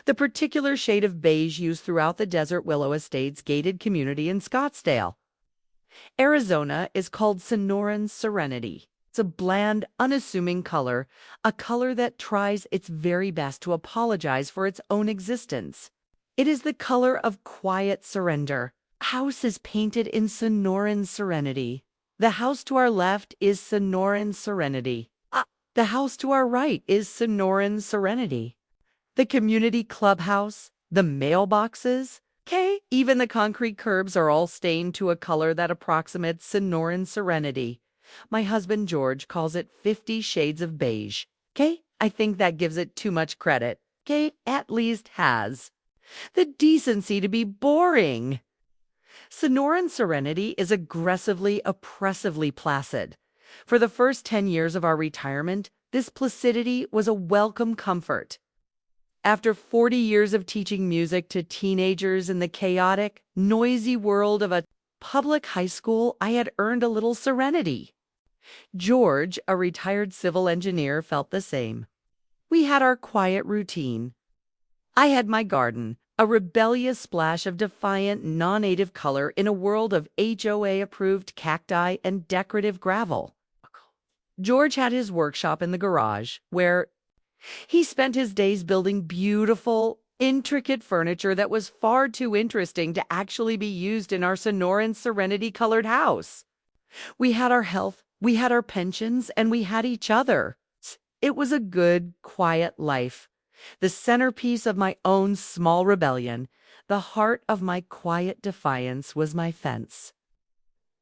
the particular shade of beige used throughout the Desert Willow Estates gated community in Scottsdale, Arizona, is called Sonoran Serenity. It's a bland, unassuming color, a color that tries its very best to apologize for its own existence. It is the color of quiet surrender. House is painted in Sonoran Serenity. The house to our left is Sonoran Serenity. The house to our right is Sonoran Serenity. The community clubhouse, the mailboxes, even the concrete curbs are all stained to a color that approximates Sonoran Serenity. My husband George calls it 50 Shades of Beige. I think that gives it too much credit. At least has. The decency to be boring. Sonoran Serenity is aggressively, oppressively placid. For the first 10 years of our retirement, this placidity was a welcome comfort. After 40 years of teaching music to teenagers in the chaotic, noisy world of a public high school, I had earned a little serenity. George, a retired civil engineer, felt the same. We had our quiet routine. I had my garden, a rebellious splash of defiant, non-native color in a world of HOA-approved cacti and decorative gravel. George had his workshop in the garage, where he spent his days building beautiful, intricate furniture that was far too interesting to actually be used in our Sonoran Serenity-colored house. We had our health, we had our pensions, and we had each other. It was a good, quiet life. The centerpiece of my own small rebellion, the heart of my quiet defiance, was my fence.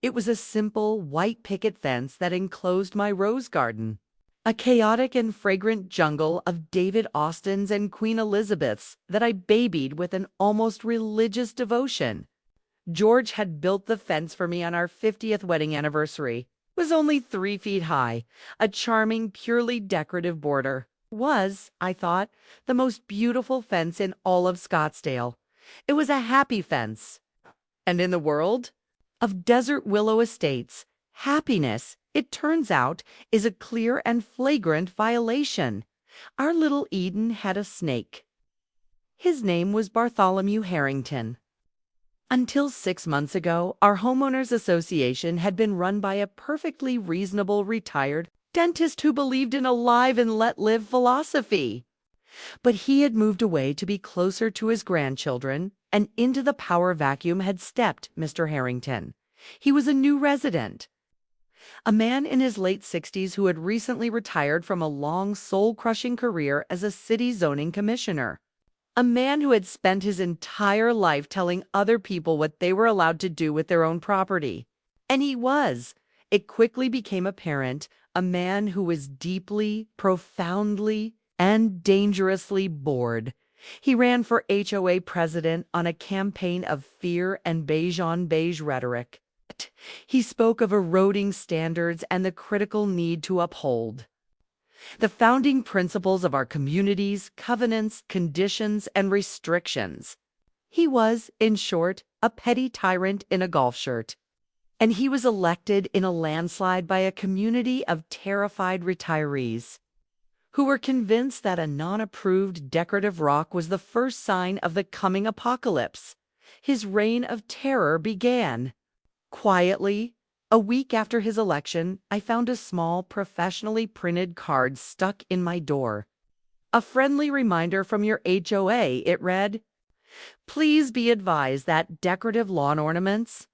It was a simple, white picket fence that enclosed my rose garden. A chaotic and fragrant jungle of David Austins and Queen Elizabeths that I babied with an almost religious devotion. George had built the fence for me on our 50th wedding anniversary. It was only 3 feet high, a charming, purely decorative border. Was, I thought, the most beautiful fence in all of Scottsdale. It was a happy fence. And in the world of Desert Willow Estates, happiness, it turns out, is a clear and flagrant violation. Our little Eden had a snake. His name was Bartholomew Harrington. Until 6 months ago, our homeowners association had been run by a perfectly reasonable retired dentist who believed in a live and let live philosophy. But he had moved away to be closer to his grandchildren, and into the power vacuum had stepped Mr. Harrington. He was a new resident. A man in his late 60s who had recently retired from a long, soul-crushing career as a city zoning commissioner. A man who had spent his entire life telling other people what they were allowed to do with their own property. And he was, it quickly became apparent, a man who was deeply, profoundly, and dangerously bored. He ran for HOA president on a campaign of fear and beige-on-beige rhetoric. He spoke of eroding standards and the critical need to uphold the founding principles of our communities, covenants, conditions, and restrictions. He was, in short, a petty tyrant in a golf shirt. And he was elected in a landslide by a community of terrified retirees who were convinced that a non-approved decorative rock was the first sign of the coming apocalypse. His reign of terror began. Quietly, a week after his election, I found a small, professionally printed card stuck in my door. A friendly reminder from your HOA, it read, "Please be advised that decorative lawn ornaments,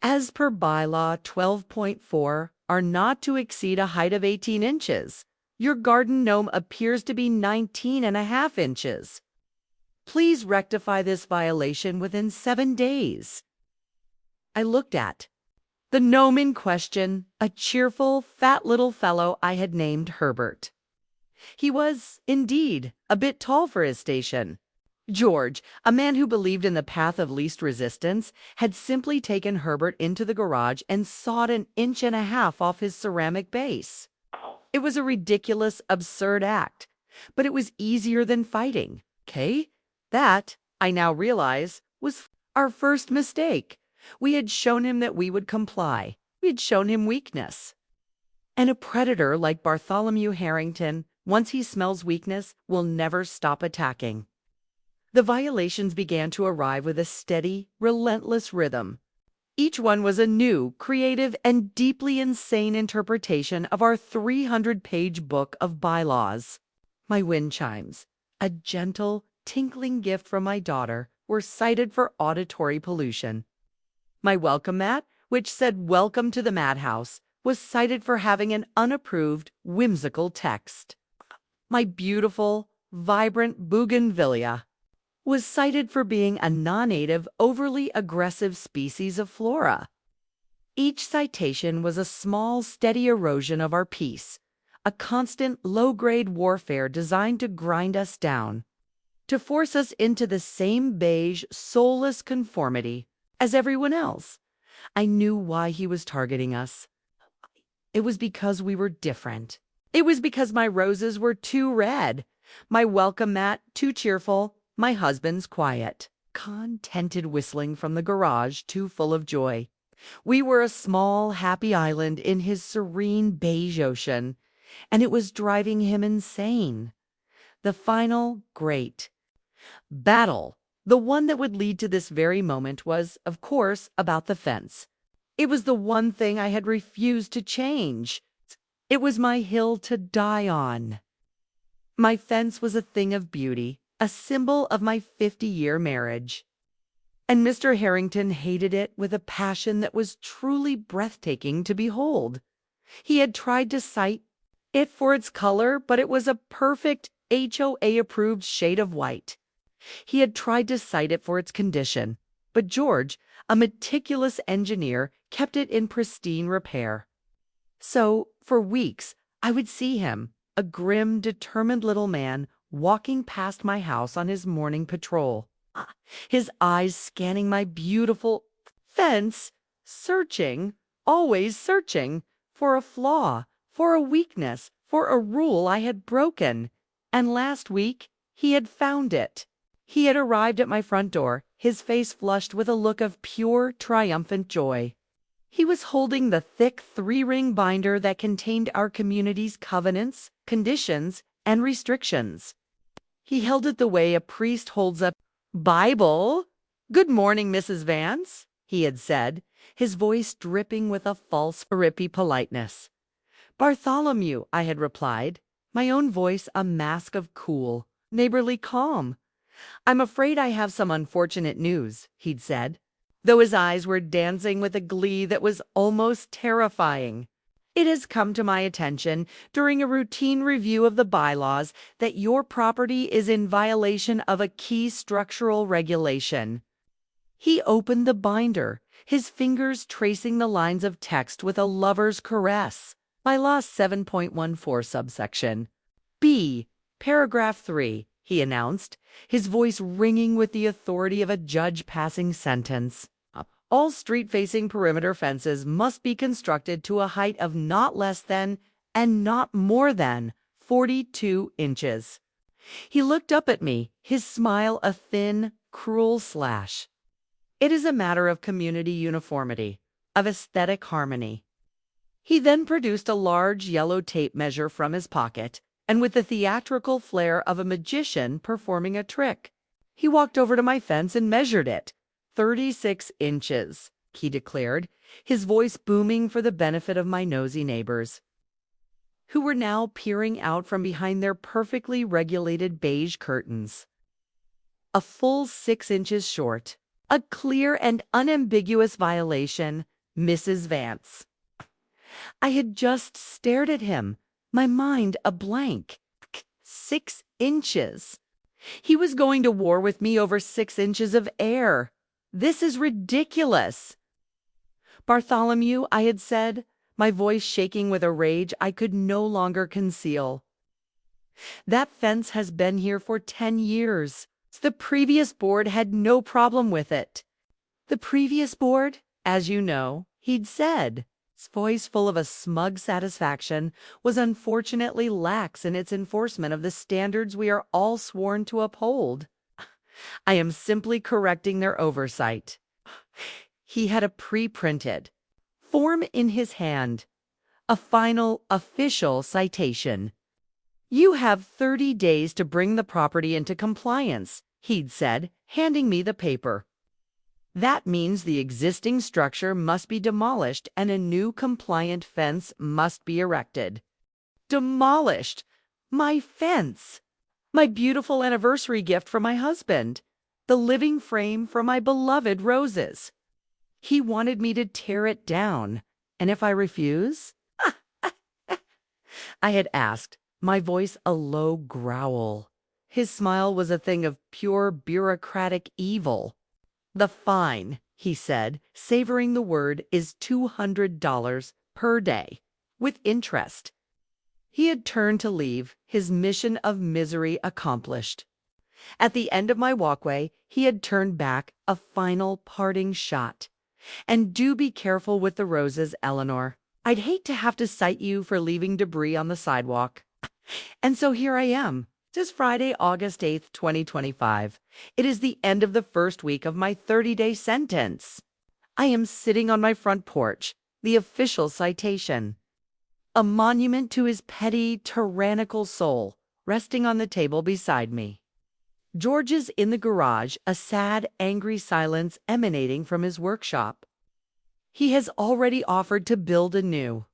as per bylaw 12.4, are not to exceed a height of 18 inches. Your garden gnome appears to be 19.5 inches. Please rectify this violation within 7 days." I looked at the gnome in question, a cheerful, fat little fellow I had named Herbert. He was, indeed, a bit tall for his station. George, a man who believed in the path of least resistance, had simply taken Herbert into the garage and sawed 1.5 inches off his ceramic base. It was a ridiculous, absurd act, but it was easier than fighting. That, I now realize, was our first mistake. We had shown him that we would comply. We had shown him weakness. And a predator like Bartholomew Harrington, once he smells weakness, will never stop attacking. The violations began to arrive with a steady, relentless rhythm. Each one was a new, creative, and deeply insane interpretation of our 300-page book of bylaws. My wind chimes, a gentle, tinkling gift from my daughter, were cited for auditory pollution. My welcome mat, which said "Welcome to the Madhouse," was cited for having an unapproved, whimsical text. My beautiful, vibrant bougainvillea was cited for being a non-native, overly aggressive species of flora. Each citation was a small, steady erosion of our peace, a constant, low-grade warfare designed to grind us down, to force us into the same beige, soulless conformity as everyone else. I knew why he was targeting us. It was because we were different. It was because my roses were too red, my welcome mat too cheerful, my husband's quiet, contented whistling from the garage too full of joy. We were a small, happy island in his serene beige ocean, and it was driving him insane. The final, great battle, the one that would lead to this very moment, was, of course, about the fence. It was the one thing I had refused to change. It was my hill to die on. My fence was a thing of beauty, a symbol of my 50-year marriage. And Mr. Harrington hated it with a passion that was truly breathtaking to behold. He had tried to cite it for its color, but it was a perfect HOA-approved shade of white. He had tried to cite it for its condition, but George, a meticulous engineer, kept it in pristine repair. So, for weeks, I would see him, a grim, determined little man, walking past my house on his morning patrol, his eyes scanning my beautiful fence, searching, always searching, for a flaw, for a weakness, for a rule I had broken. And last week, he had found it. He had arrived at my front door, his face flushed with a look of pure, triumphant joy. He was holding the thick 3-ring binder that contained our community's covenants, conditions, and restrictions. He held it the way a priest holds a Bible. "Good morning, Mrs. Vance," he had said, his voice dripping with a false, rippy politeness. "Bartholomew," I had replied, my own voice a mask of cool, neighborly calm. "I'm afraid I have some unfortunate news," he'd said, though his eyes were dancing with a glee that was almost terrifying. "It has come to my attention during a routine review of the bylaws that your property is in violation of a key structural regulation." He opened the binder, his fingers tracing the lines of text with a lover's caress. Bylaw 7.14 subsection B, paragraph 3, he announced, his voice ringing with the authority of a judge passing sentence. "All street-facing perimeter fences must be constructed to a height of not less than and not more than 42 inches. He looked up at me, his smile a thin, cruel slash. "It is a matter of community uniformity, of aesthetic harmony." He then produced a large yellow tape measure from his pocket, and with the theatrical flair of a magician performing a trick, he walked over to my fence and measured it. 36 inches, he declared, his voice booming for the benefit of my nosy neighbors, who were now peering out from behind their perfectly regulated beige curtains. A full 6 inches short, a clear and unambiguous violation, Mrs. Vance. I had just stared at him, my mind a blank. 6 inches. He was going to war with me over 6 inches of air. "This is ridiculous." "Bartholomew," I had said, my voice shaking with a rage I could no longer conceal, "that fence has been here for 10 years. The previous board had no problem with it." "The previous board, as you know," he'd said, his voice full of a smug satisfaction, "was unfortunately lax in its enforcement of the standards we are all sworn to uphold. I am simply correcting their oversight." He had a pre-printed form in his hand, a final official citation. "You have 30 days to bring the property into compliance," he'd said, handing me the paper. That means the existing structure must be demolished and a new compliant fence must be erected. Demolished! My fence! My beautiful anniversary gift from my husband! The living frame for my beloved roses! He wanted me to tear it down, and if I refuse? I had asked, my voice a low growl. His smile was a thing of pure bureaucratic evil. The fine, he said, savoring the word, is $200 per day, with interest. He had turned to leave, his mission of misery accomplished. At the end of my walkway, he had turned back, a final parting shot. And do be careful with the roses, Eleanor. I'd hate to have to cite you for leaving debris on the sidewalk. And so here I am. It is Friday, August 8th, 2025. It is the end of the first week of my 30-day sentence. I am sitting on my front porch, the official citation. A monument to his petty, tyrannical soul, resting on the table beside me. George is in the garage, a sad, angry silence emanating from his workshop. He has already offered to build a new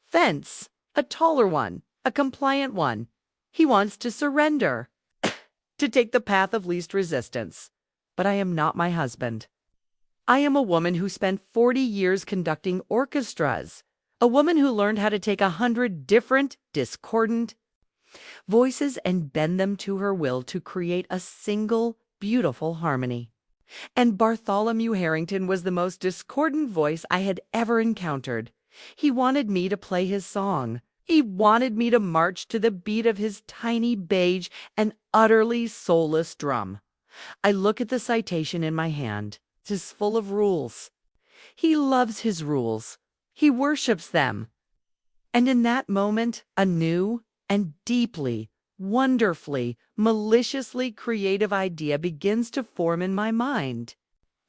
fence, a taller one, a compliant one. He wants to surrender, to take the path of least resistance. But I am not my husband. I am a woman who spent 40 years conducting orchestras, a woman who learned how to take 100 different, discordant voices and bend them to her will to create a single, beautiful harmony. And Bartholomew Harrington was the most discordant voice I had ever encountered. He wanted me to play his song. He wanted me to march to the beat of his tiny, beige, and utterly soulless drum. I look at the citation in my hand. It is full of rules. He loves his rules. He worships them. And in that moment, a new and deeply, wonderfully, maliciously creative idea begins to form in my mind.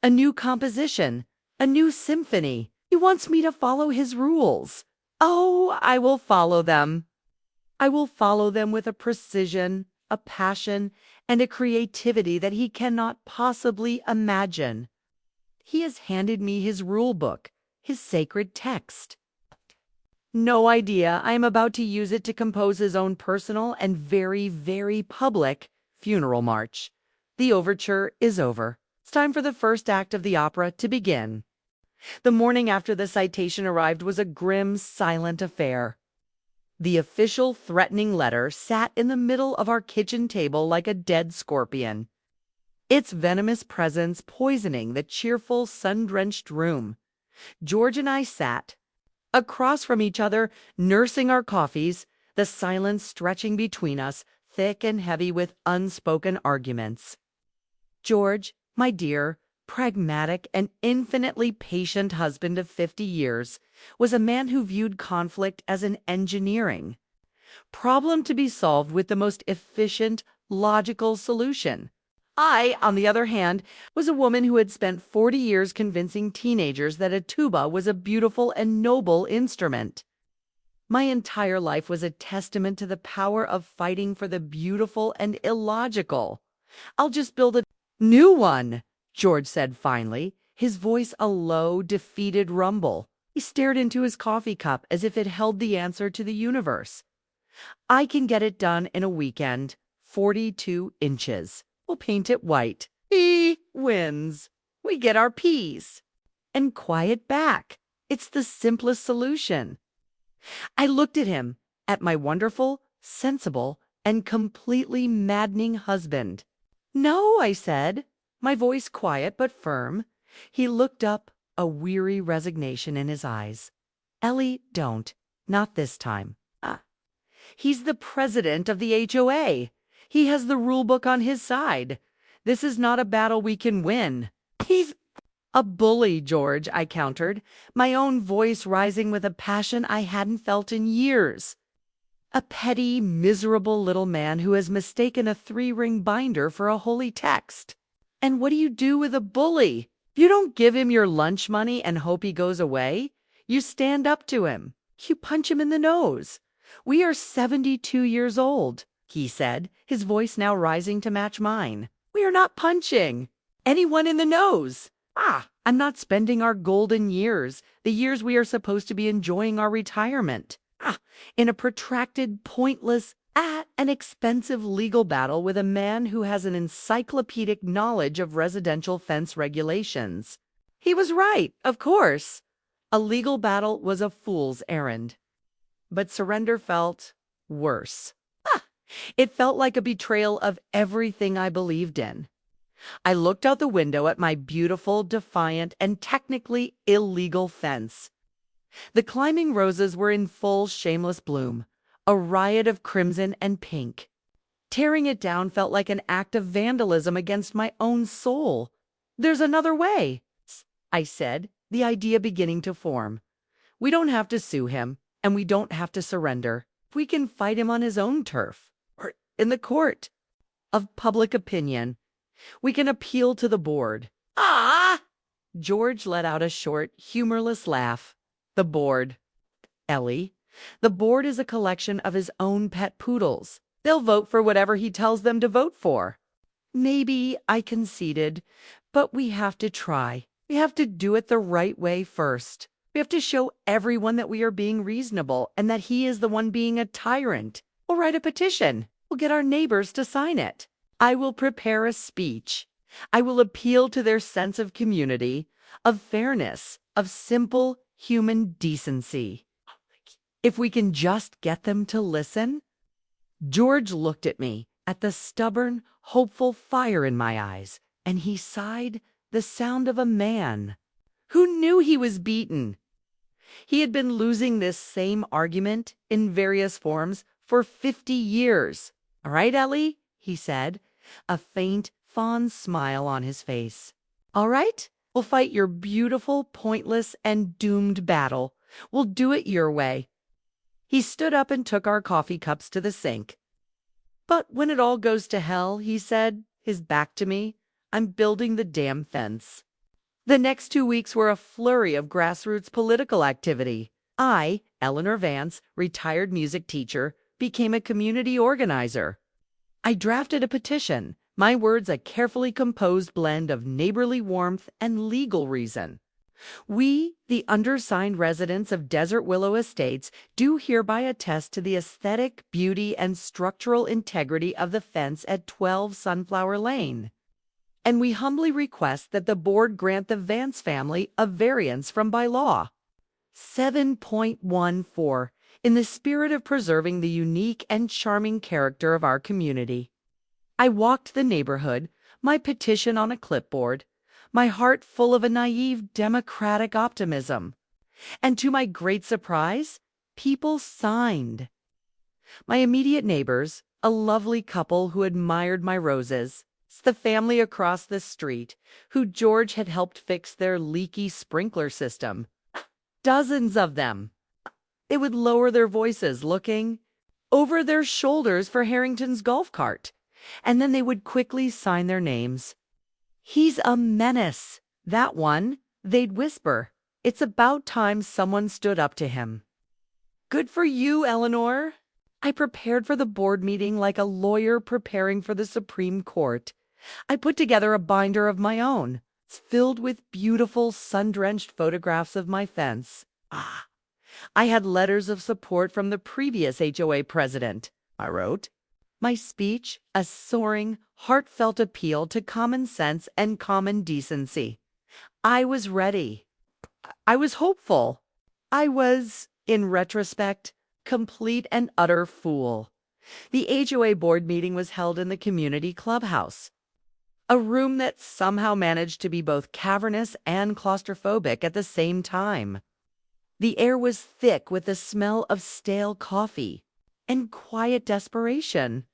A new composition, a new symphony. He wants me to follow his rules. Oh, I will follow them. I will follow them with a precision, a passion, and a creativity that he cannot possibly imagine. He has handed me his rulebook, his sacred text. No idea I am about to use it to compose his own personal and very, very public funeral march. The overture is over. It's time for the first act of the opera to begin. The morning after the citation arrived was a grim, silent affair. The official threatening letter sat in the middle of our kitchen table like a dead scorpion, its venomous presence poisoning the cheerful, sun-drenched room. George and I sat across from each other, nursing our coffees, the silence stretching between us, thick and heavy with unspoken arguments. George, my dear, pragmatic and infinitely patient husband of 50 years, was a man who viewed conflict as an engineering problem to be solved with the most efficient, logical solution. I, on the other hand, was a woman who had spent 40 years convincing teenagers that a tuba was a beautiful and noble instrument. My entire life was a testament to the power of fighting for the beautiful and illogical. I'll just build a new one, George said finally, his voice a low, defeated rumble. He stared into his coffee cup as if it held the answer to the universe. I can get it done in a weekend, 42 inches. We'll paint it white. He wins. We get our peace. And quiet back. It's the simplest solution. I looked at him, at my wonderful, sensible, and completely maddening husband. No, I said, my voice quiet but firm. He looked up, a weary resignation in his eyes. Ellie, don't. Not this time. He's the president of the HOA. He has the rulebook on his side. This is not a battle we can win. He's a bully, George, I countered, my own voice rising with a passion I hadn't felt in years. A petty, miserable little man who has mistaken a 3-ring binder for a holy text. And what do you do with a bully? You don't give him your lunch money and hope he goes away. You stand up to him. You punch him in the nose. We are 72 years old, he said, his voice now rising to match mine. We are not punching anyone in the nose. I'm not spending our golden years, the years we are supposed to be enjoying our retirement, in a protracted, pointless, and expensive legal battle with a man who has an encyclopedic knowledge of residential fence regulations. He was right, of course. A legal battle was a fool's errand. But surrender felt worse. It felt like a betrayal of everything I believed in. I looked out the window at my beautiful, defiant, and technically illegal fence. The climbing roses were in full shameless bloom, a riot of crimson and pink. Tearing it down felt like an act of vandalism against my own soul. There's another way, I said, the idea beginning to form. We don't have to sue him, and we don't have to surrender. We can fight him on his own turf, or in the court of public opinion. We can appeal to the board. George let out a short, humorless laugh. The board. Ellie, the board is a collection of his own pet poodles. They'll vote for whatever he tells them to vote for. Maybe, I conceded, but we have to try. We have to do it the right way first. We have to show everyone that we are being reasonable and that he is the one being a tyrant. We'll write a petition. We'll get our neighbors to sign it. I will prepare a speech. I will appeal to their sense of community, of fairness, of simple human decency. If we can just get them to listen. George looked at me, at the stubborn, hopeful fire in my eyes, and he sighed, the sound of a man who knew he was beaten. He had been losing this same argument in various forms for 50 years. All right, Ellie, he said, a faint, fond smile on his face. All right, we'll fight your beautiful, pointless, and doomed battle. We'll do it your way. He stood up and took our coffee cups to the sink. But when it all goes to hell, he said, his back to me, I'm building the damn fence. The next 2 weeks were a flurry of grassroots political activity. I, Eleanor Vance, retired music teacher, became a community organizer. I drafted a petition, my words a carefully composed blend of neighborly warmth and legal reason. We, the undersigned residents of Desert Willow Estates, do hereby attest to the aesthetic, beauty, and structural integrity of the fence at 12 Sunflower Lane. And we humbly request that the board grant the Vance family a variance from bylaw 7.14 in the spirit of preserving the unique and charming character of our community. I walked the neighborhood, my petition on a clipboard, my heart full of a naive democratic optimism. And to my great surprise, people signed. My immediate neighbors, a lovely couple who admired my roses, the family across the street, who George had helped fix their leaky sprinkler system. Dozens of them. They would lower their voices looking over their shoulders for Harrington's golf cart, and then they would quickly sign their names. He's a menace, that one, they'd whisper. It's about time someone stood up to him. Good for you, Eleanor. I prepared for the board meeting like a lawyer preparing for the Supreme Court. I put together a binder of my own, filled with beautiful sun-drenched photographs of my fence. I had letters of support from the previous HOA president, I wrote. My speech, a soaring, heartfelt appeal to common sense and common decency. I was ready. I was hopeful. I was, in retrospect, complete and utter fool. The HOA board meeting was held in the community clubhouse, a room that somehow managed to be both cavernous and claustrophobic at the same time. The air was thick with the smell of stale coffee and quiet desperation.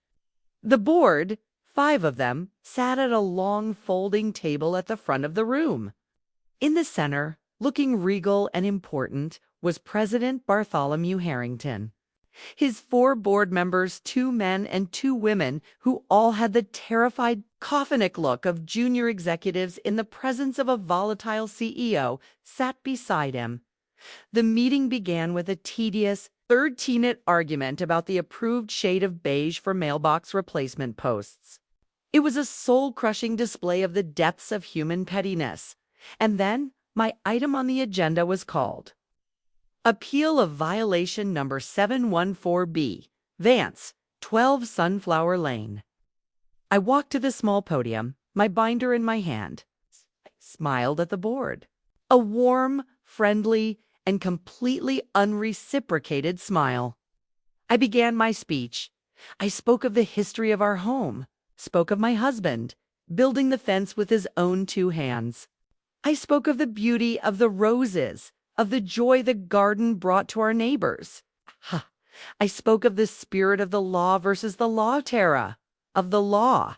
The board, 5 of them, sat at a long folding table at the front of the room. In the center, looking regal and important, was President Bartholomew Harrington. His 4 board members, 2 men and 2 women, who all had the terrified, coffinic look of junior executives in the presence of a volatile CEO, sat beside him. The meeting began with a tedious, 13-minute argument about the approved shade of beige for mailbox replacement posts. It was a soul-crushing display of the depths of human pettiness. And then my item on the agenda was called Appeal of Violation Number 714B, Vance, 12 Sunflower Lane. I walked to the small podium, my binder in my hand. I smiled at the board. A warm, friendly, and completely unreciprocated smile. I began my speech. I spoke of the history of our home, spoke of my husband, building the fence with his own 2 hands. I spoke of the beauty of the roses, of the joy the garden brought to our neighbors. I spoke of the spirit of the law versus the law terra, of the law.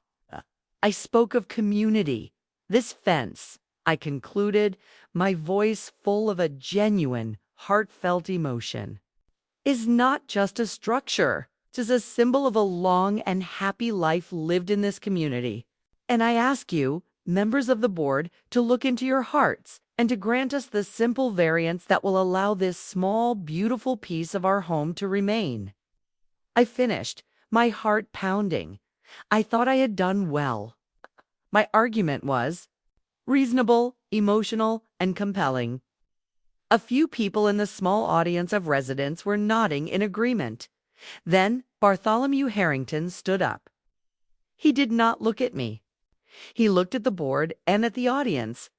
I spoke of community. This fence, I concluded, my voice full of a genuine, heartfelt emotion, is not just a structure. It is a symbol of a long and happy life lived in this community. And I ask you, members of the board, to look into your hearts and to grant us the simple variance that will allow this small, beautiful piece of our home to remain. I finished, my heart pounding. I thought I had done well. My argument was reasonable, emotional, and compelling. A few people in the small audience of residents were nodding in agreement. Then Bartholomew Harrington stood up. He did not look at me. He looked at the board and at the audience.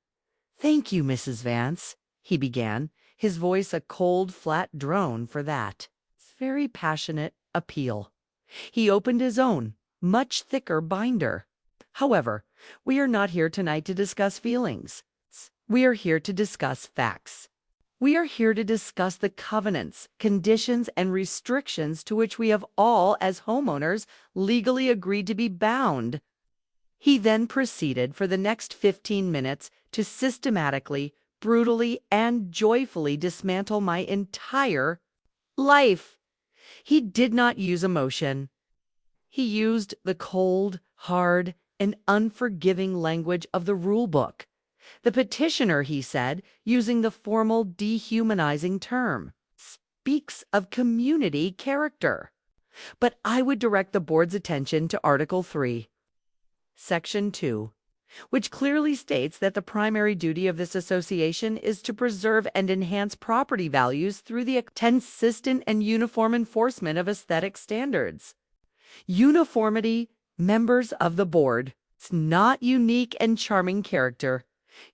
"Thank you, Mrs. Vance," he began, his voice a cold, flat drone for that. Very passionate appeal. He opened his own, much thicker binder. "However, we are not here tonight to discuss feelings. We are here to discuss facts. We are here to discuss the covenants, conditions, and restrictions to which we have all, as homeowners, legally agreed to be bound." He then proceeded for the next 15 minutes to systematically, brutally, and joyfully dismantle my entire life. He did not use emotion. He used the cold, hard, and unforgiving language of the rulebook. The petitioner, he said, using the formal dehumanizing term, speaks of community character. But I would direct the board's attention to Article 3. Section 2, which clearly states that the primary duty of this association is to preserve and enhance property values through the consistent and uniform enforcement of aesthetic standards. Uniformity, members of the board, it's not unique and charming character.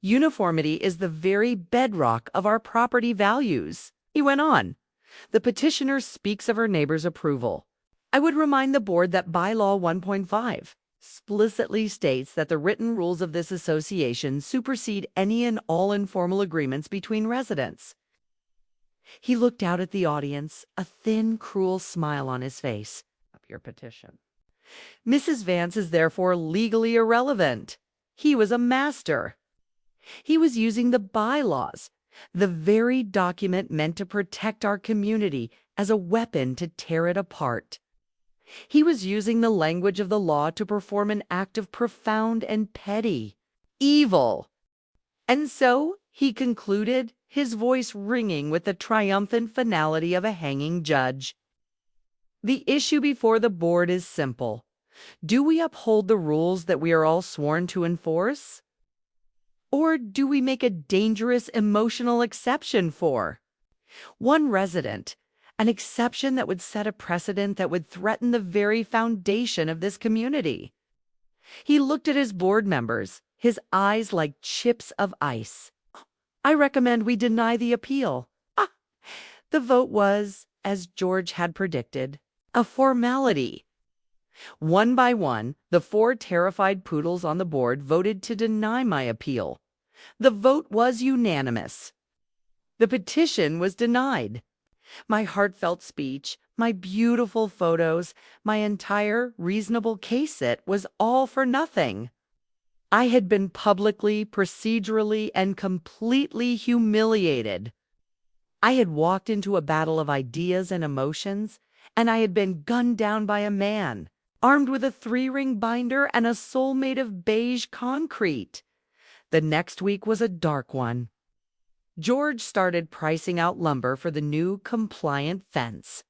Uniformity is the very bedrock of our property values. He went on. The petitioner speaks of her neighbor's approval. I would remind the board that Bylaw 1.5 explicitly states that the written rules of this association supersede any and all informal agreements between residents. He looked out at the audience, a thin, cruel smile on his face. Up your petition. Mrs. Vance is therefore legally irrelevant. He was a master. He was using the bylaws, the very document meant to protect our community, as a weapon to tear it apart. He was using the language of the law to perform an act of profound and petty evil. And so, he concluded, his voice ringing with the triumphant finality of a hanging judge. The issue before the board is simple. Do we uphold the rules that we are all sworn to enforce? Or do we make a dangerous emotional exception for one resident? An exception that would set a precedent that would threaten the very foundation of this community. He looked at his board members, his eyes like chips of ice. I recommend we deny the appeal. The vote was, as George had predicted, a formality. One by one, the 4 terrified poodles on the board voted to deny my appeal. The vote was unanimous. The petition was denied. My heartfelt speech, my beautiful photos, my entire reasonable case set was all for nothing. I had been publicly, procedurally, and completely humiliated. I had walked into a battle of ideas and emotions, and I had been gunned down by a man, armed with a 3-ring binder and a soul made of beige concrete. The next week was a dark one. George started pricing out lumber for the new compliant fence.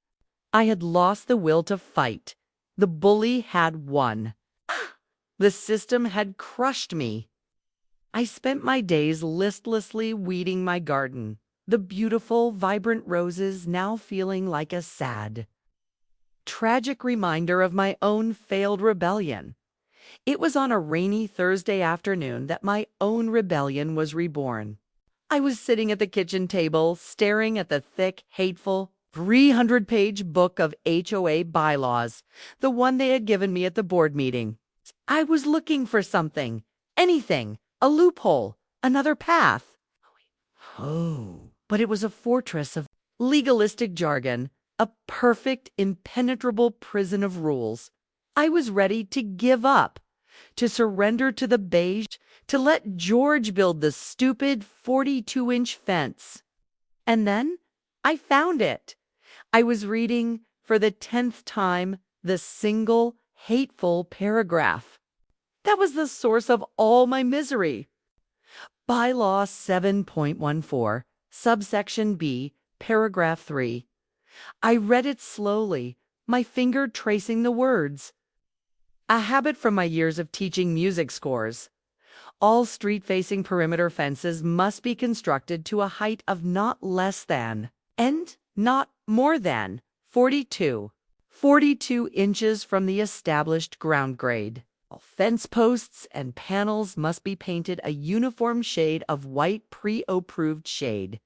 I had lost the will to fight. The bully had won. The system had crushed me. I spent my days listlessly weeding my garden, the beautiful, vibrant roses now feeling like a sad, tragic reminder of my own failed rebellion. It was on a rainy Thursday afternoon that my own rebellion was reborn. I was sitting at the kitchen table, staring at the thick, hateful, 300-page book of HOA bylaws, the one they had given me at the board meeting. I was looking for something, anything, a loophole, another path. Oh, but it was a fortress of legalistic jargon, a perfect, impenetrable prison of rules. I was ready to give up, to surrender to the beige, to let George build the stupid 42-inch fence. And then I found it. I was reading, for the 10th time, the single, hateful paragraph. That was the source of all my misery. Bylaw 7.14, subsection B, paragraph 3. I read it slowly, my finger tracing the words. A habit from my years of teaching music scores. All street-facing perimeter fences must be constructed to a height of not less than, and not more than, 42 inches from the established ground grade. All fence posts and panels must be painted a uniform shade of white pre-approved shade,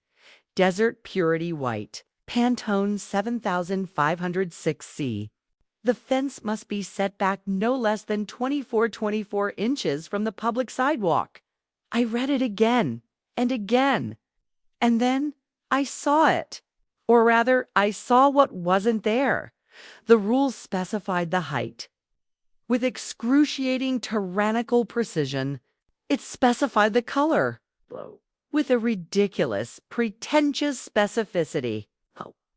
Desert Purity White, Pantone 7506C. The fence must be set back no less than 24 inches from the public sidewalk. I read it again and again, and then I saw it. Or rather, I saw what wasn't there. The rules specified the height. With excruciating tyrannical precision, it specified the color. With a ridiculous, pretentious specificity,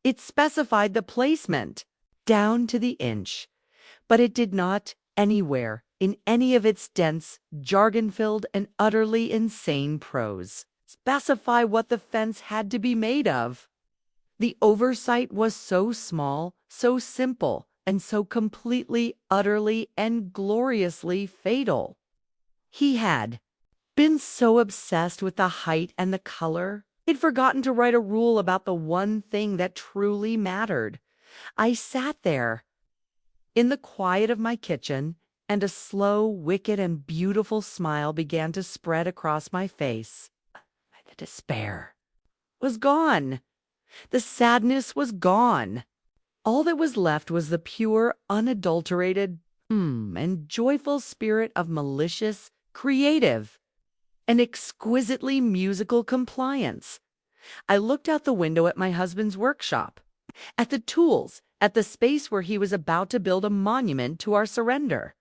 it specified the placement, down to the inch. But it did not, anywhere, in any of its dense, jargon-filled, and utterly insane prose, specify what the fence had to be made of. The oversight was so small, so simple, and so completely, utterly, and gloriously fatal. He had been so obsessed with the height and the color, he'd forgotten to write a rule about the one thing that truly mattered. I sat there, in the quiet of my kitchen, and a slow, wicked, and beautiful smile began to spread across my face. The despair was gone. The sadness was gone. All that was left was the pure, unadulterated, and joyful spirit of malicious, creative, and exquisitely musical compliance. I looked out the window at my husband's workshop, at the tools, at the space where he was about to build a monument to our surrender.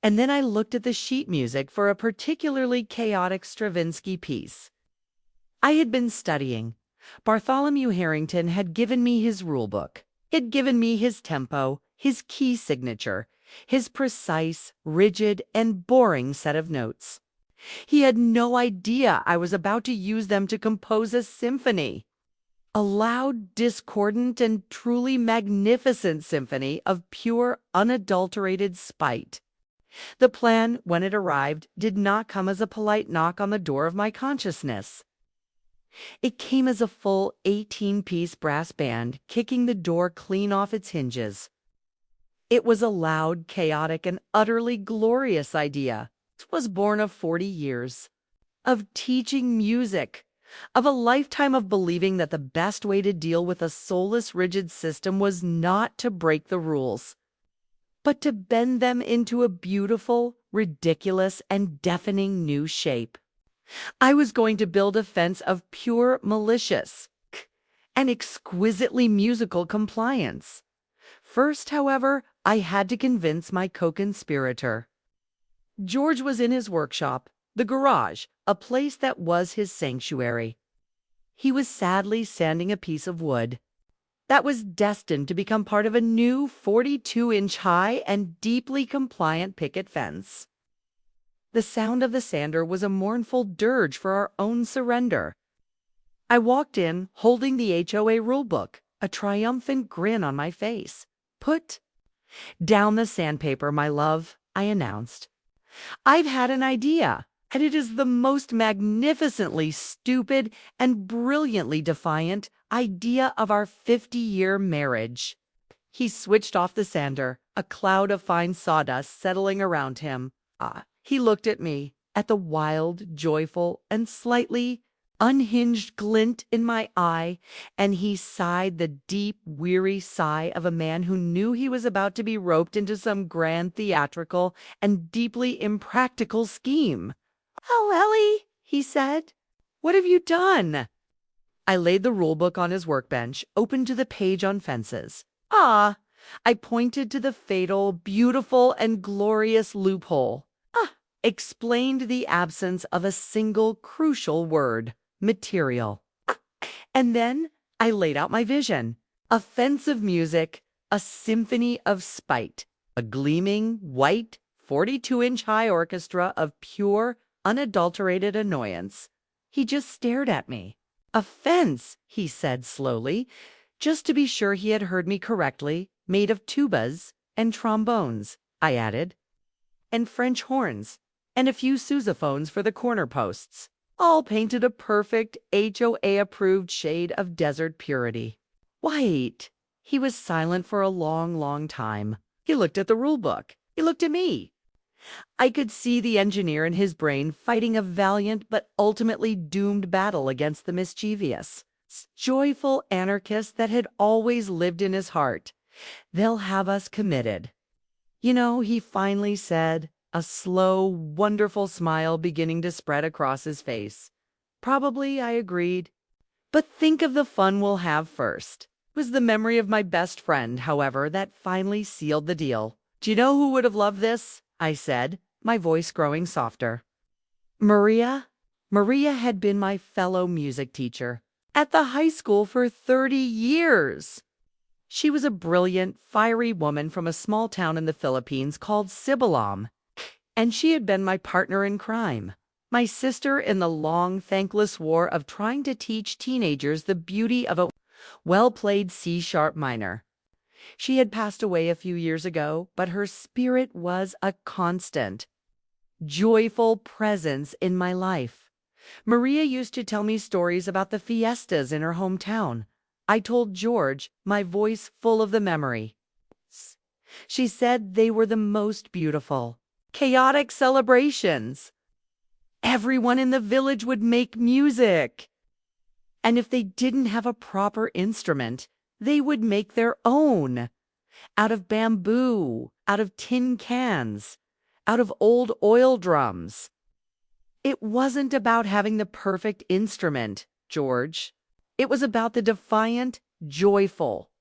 And then I looked at the sheet music for a particularly chaotic Stravinsky piece. I had been studying. Bartholomew Harrington had given me his rulebook. He'd given me his tempo, his key signature, his precise, rigid, and boring set of notes. He had no idea I was about to use them to compose a symphony. A loud, discordant, and truly magnificent symphony of pure, unadulterated spite. The plan, when it arrived, did not come as a polite knock on the door of my consciousness. It came as a full 18-piece brass band kicking the door clean off its hinges. It was a loud, chaotic, and utterly glorious idea. It was born of 40 years, of teaching music, of a lifetime of believing that the best way to deal with a soulless, rigid system was not to break the rules, but to bend them into a beautiful, ridiculous, and deafening new shape. I was going to build a fence of pure malicious and exquisitely musical compliance. First, however, I had to convince my co-conspirator. George was in his workshop, the garage, a place that was his sanctuary. He was sadly sanding a piece of wood that was destined to become part of a new 42-inch high and deeply compliant picket fence. The sound of the sander was a mournful dirge for our own surrender. I walked in, holding the HOA rulebook, a triumphant grin on my face. "Put down the sandpaper, my love," I announced. I've had an idea, and it is the most magnificently stupid and brilliantly defiant idea of our 50-year marriage." He switched off the sander, a cloud of fine sawdust settling around him. He looked at me, at the wild, joyful, and slightly unhinged glint in my eye, and he sighed the deep, weary sigh of a man who knew he was about to be roped into some grand theatrical and deeply impractical scheme. "Oh, Ellie," he said, "what have you done?" I laid the rulebook on his workbench, open to the page on fences. I pointed to the fatal, beautiful, and glorious loophole. Explained the absence of a single crucial word, material. And then I laid out my vision. A fence of music, a symphony of spite, a gleaming, white, 42-inch high orchestra of pure, unadulterated annoyance. He just stared at me. "A fence," he said slowly, just to be sure he had heard me correctly, "made of tubas and trombones," I added, "and French horns, and a few sousaphones for the corner posts, all painted a perfect HOA-approved shade of desert purity." White. He was silent for a long, long time. He looked at the rulebook. He looked at me. I could see the engineer in his brain fighting a valiant but ultimately doomed battle against the mischievous, joyful anarchist that had always lived in his heart. "They'll have us committed." "You know," he finally said, a slow, wonderful smile beginning to spread across his face. "Probably," I agreed. "But think of the fun we'll have first." It was the memory of my best friend, however, that finally sealed the deal. "Do you know who would have loved this?" I said, my voice growing softer. "Maria." Maria had been my fellow music teacher at the high school for 30 years. She was a brilliant, fiery woman from a small town in the Philippines called Sibalam, and she had been my partner in crime, my sister in the long, thankless war of trying to teach teenagers the beauty of a well-played C-sharp minor. She had passed away a few years ago, but her spirit was a constant, joyful presence in my life. Maria used to tell me stories about the fiestas in her hometown. I told George, my voice full of the memory. She said they were the most beautiful, chaotic celebrations. Everyone in the village would make music. And if they didn't have a proper instrument, they would make their own. Out of bamboo, out of tin cans, out of old oil drums. It wasn't about having the perfect instrument, George. It was about the defiant, joyful,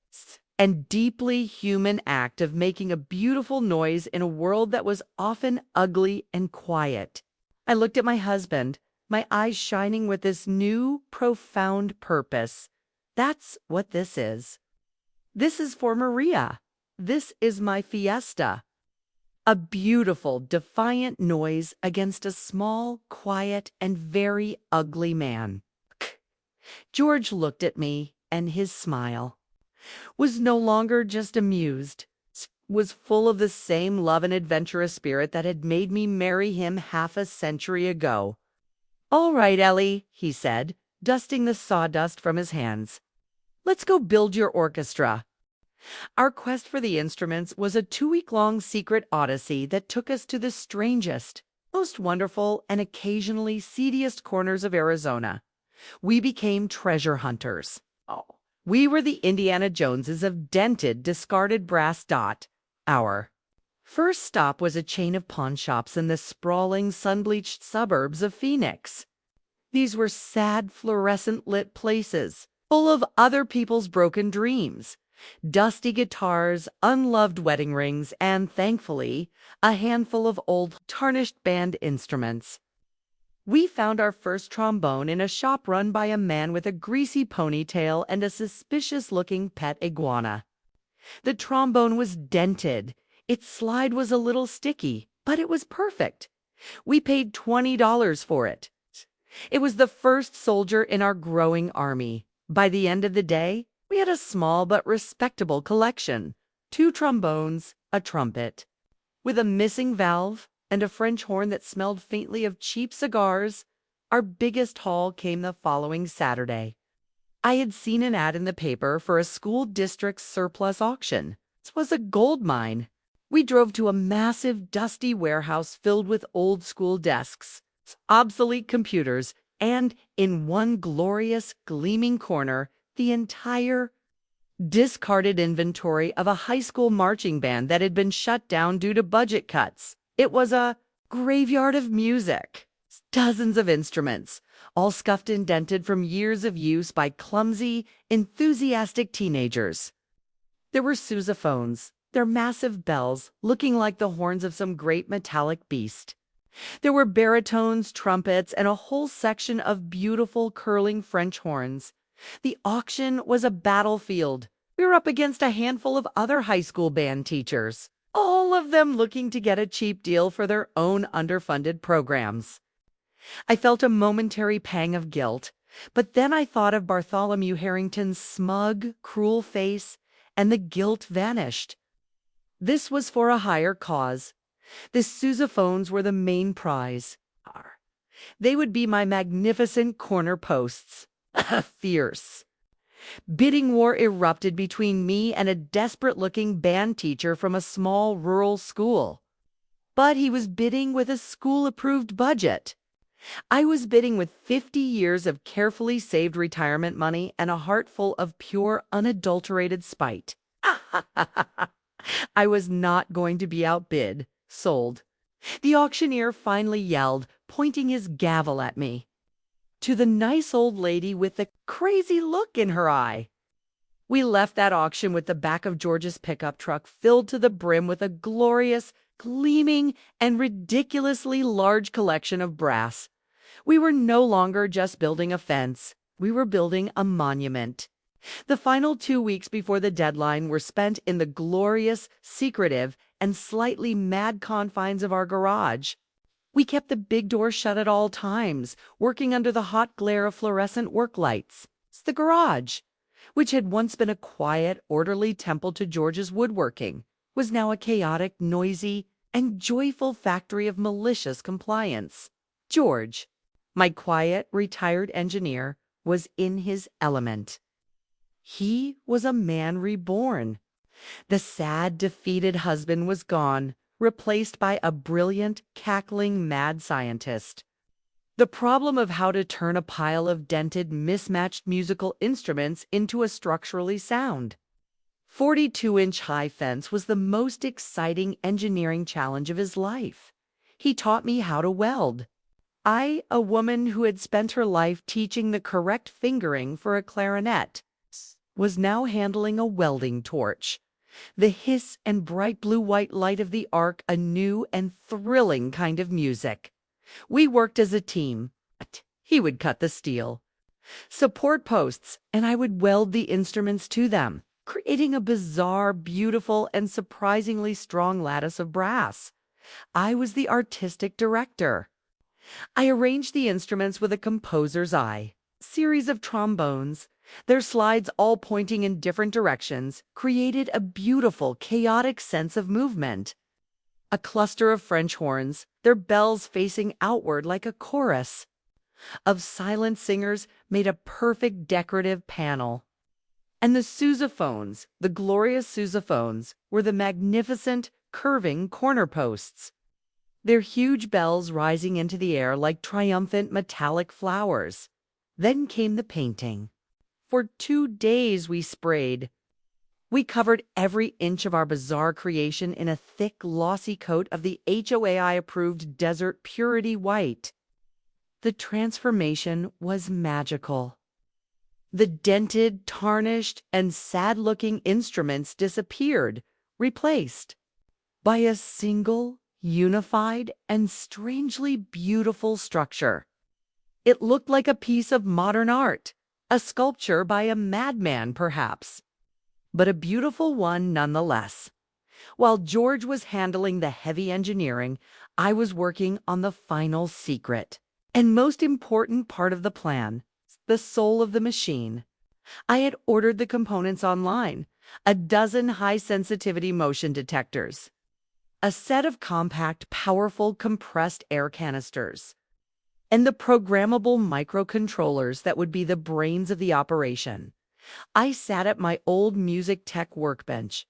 and deeply human act of making a beautiful noise in a world that was often ugly and quiet. I looked at my husband, my eyes shining with this new, profound purpose. That's what this is. This is for Maria. This is my fiesta. A beautiful, defiant noise against a small, quiet, and very ugly man. George looked at me, and his smile was no longer just amused, was full of the same love and adventurous spirit that had made me marry him half a century ago. "All right, Ellie," he said, dusting the sawdust from his hands. "Let's go build your orchestra." Our quest for the instruments was a 2-week-long secret odyssey that took us to the strangest, most wonderful, and occasionally seediest corners of Arizona. We became treasure hunters. We were the Indiana Joneses of dented, discarded brass dot. Our first stop was a chain of pawn shops in the sprawling, sun-bleached suburbs of Phoenix. These were sad, fluorescent-lit places, full of other people's broken dreams, dusty guitars, unloved wedding rings, and, thankfully, a handful of old, tarnished band instruments. We found our first trombone in a shop run by a man with a greasy ponytail and a suspicious-looking pet iguana. The trombone was dented. Its slide was a little sticky, but it was perfect. We paid $20 for it. It was the first soldier in our growing army. By the end of the day, we had a small but respectable collection. 2 trombones, a trumpet. With a missing valve, and a French horn that smelled faintly of cheap cigars. Our biggest haul came the following Saturday. I had seen an ad in the paper for a school district surplus auction. This was a gold mine. We drove to a massive, dusty warehouse filled with old-school desks, obsolete computers, and in one glorious, gleaming corner, the entire discarded inventory of a high school marching band that had been shut down due to budget cuts. It was a graveyard of music. Dozens of instruments, all scuffed and dented from years of use by clumsy, enthusiastic teenagers. There were sousaphones, their massive bells looking like the horns of some great metallic beast. There were baritones, trumpets, and a whole section of beautiful curling French horns. The auction was a battlefield. We were up against a handful of other high school band teachers, all of them looking to get a cheap deal for their own underfunded programs. I felt a momentary pang of guilt, but then I thought of Bartholomew Harrington's smug, cruel face, and the guilt vanished. This was for a higher cause. The sousaphones were the main prize. They would be my magnificent corner posts. Fierce. Bidding war erupted between me and a desperate-looking band teacher from a small rural school. But he was bidding with a school-approved budget. I was bidding with 50 years of carefully saved retirement money and a heart full of pure, unadulterated spite. I was not going to be outbid, sold. The auctioneer finally yelled, pointing his gavel at me. To the nice old lady with the crazy look in her eye. We left that auction with the back of George's pickup truck filled to the brim with a glorious, gleaming, and ridiculously large collection of brass. We were no longer just building a fence. We were building a monument. The final 2 weeks before the deadline were spent in the glorious, secretive, and slightly mad confines of our garage. We kept the big door shut at all times, working under the hot glare of fluorescent work lights. The garage, which had once been a quiet, orderly temple to George's woodworking, was now a chaotic, noisy, and joyful factory of malicious compliance. George, my quiet, retired engineer, was in his element. He was a man reborn. The sad, defeated husband was gone, replaced by a brilliant, cackling mad scientist. The problem of how to turn a pile of dented, mismatched musical instruments into a structurally sound 42-inch high fence was the most exciting engineering challenge of his life. He taught me how to weld. I, a woman who had spent her life teaching the correct fingering for a clarinet, was now handling a welding torch. The hiss and bright blue-white light of the arc a new and thrilling kind of music. We worked as a team. He would cut the steel, support posts, and I would weld the instruments to them, creating a bizarre, beautiful, and surprisingly strong lattice of brass. I was the artistic director. I arranged the instruments with a composer's eye. Series of trombones, their slides all pointing in different directions, created a beautiful, chaotic sense of movement. A cluster of French horns, their bells facing outward like a chorus of silent singers, made a perfect decorative panel. And the sousaphones, the glorious sousaphones, were the magnificent, curving corner posts, their huge bells rising into the air like triumphant metallic flowers. Then came the painting. For 2 days we sprayed. We covered every inch of our bizarre creation in a thick, glossy coat of the HOA-approved Desert Purity White. The transformation was magical. The dented, tarnished, and sad-looking instruments disappeared, replaced by a single, unified, and strangely beautiful structure. It looked like a piece of modern art, a sculpture by a madman, perhaps, but a beautiful one nonetheless. While George was handling the heavy engineering, I was working on the final secret and most important part of the plan, the soul of the machine. I had ordered the components online, a dozen high-sensitivity motion detectors. a set of compact, powerful, compressed air canisters, and the programmable microcontrollers that would be the brains of the operation. I sat at my old music tech workbench,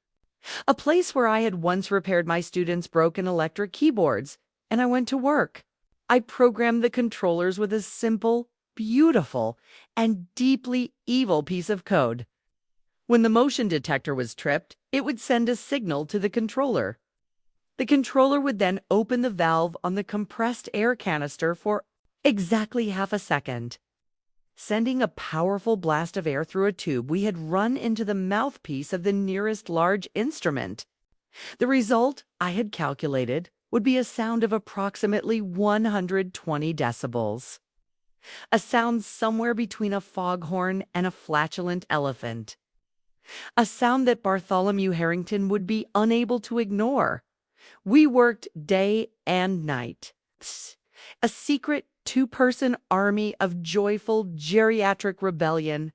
a place where I had once repaired my students' broken electric keyboards, and I went to work. I programmed the controllers with a simple, beautiful, and deeply evil piece of code. When the motion detector was tripped, it would send a signal to the controller. The controller would then open the valve on the compressed air canister for exactly half a second, sending a powerful blast of air through a tube we had run into the mouthpiece of the nearest large instrument. The result, I had calculated, would be a sound of approximately 120 decibels. A sound somewhere between a foghorn and a flatulent elephant. A sound that Bartholomew Harrington would be unable to ignore. We worked day and night. A secret two-person army of joyful geriatric rebellion.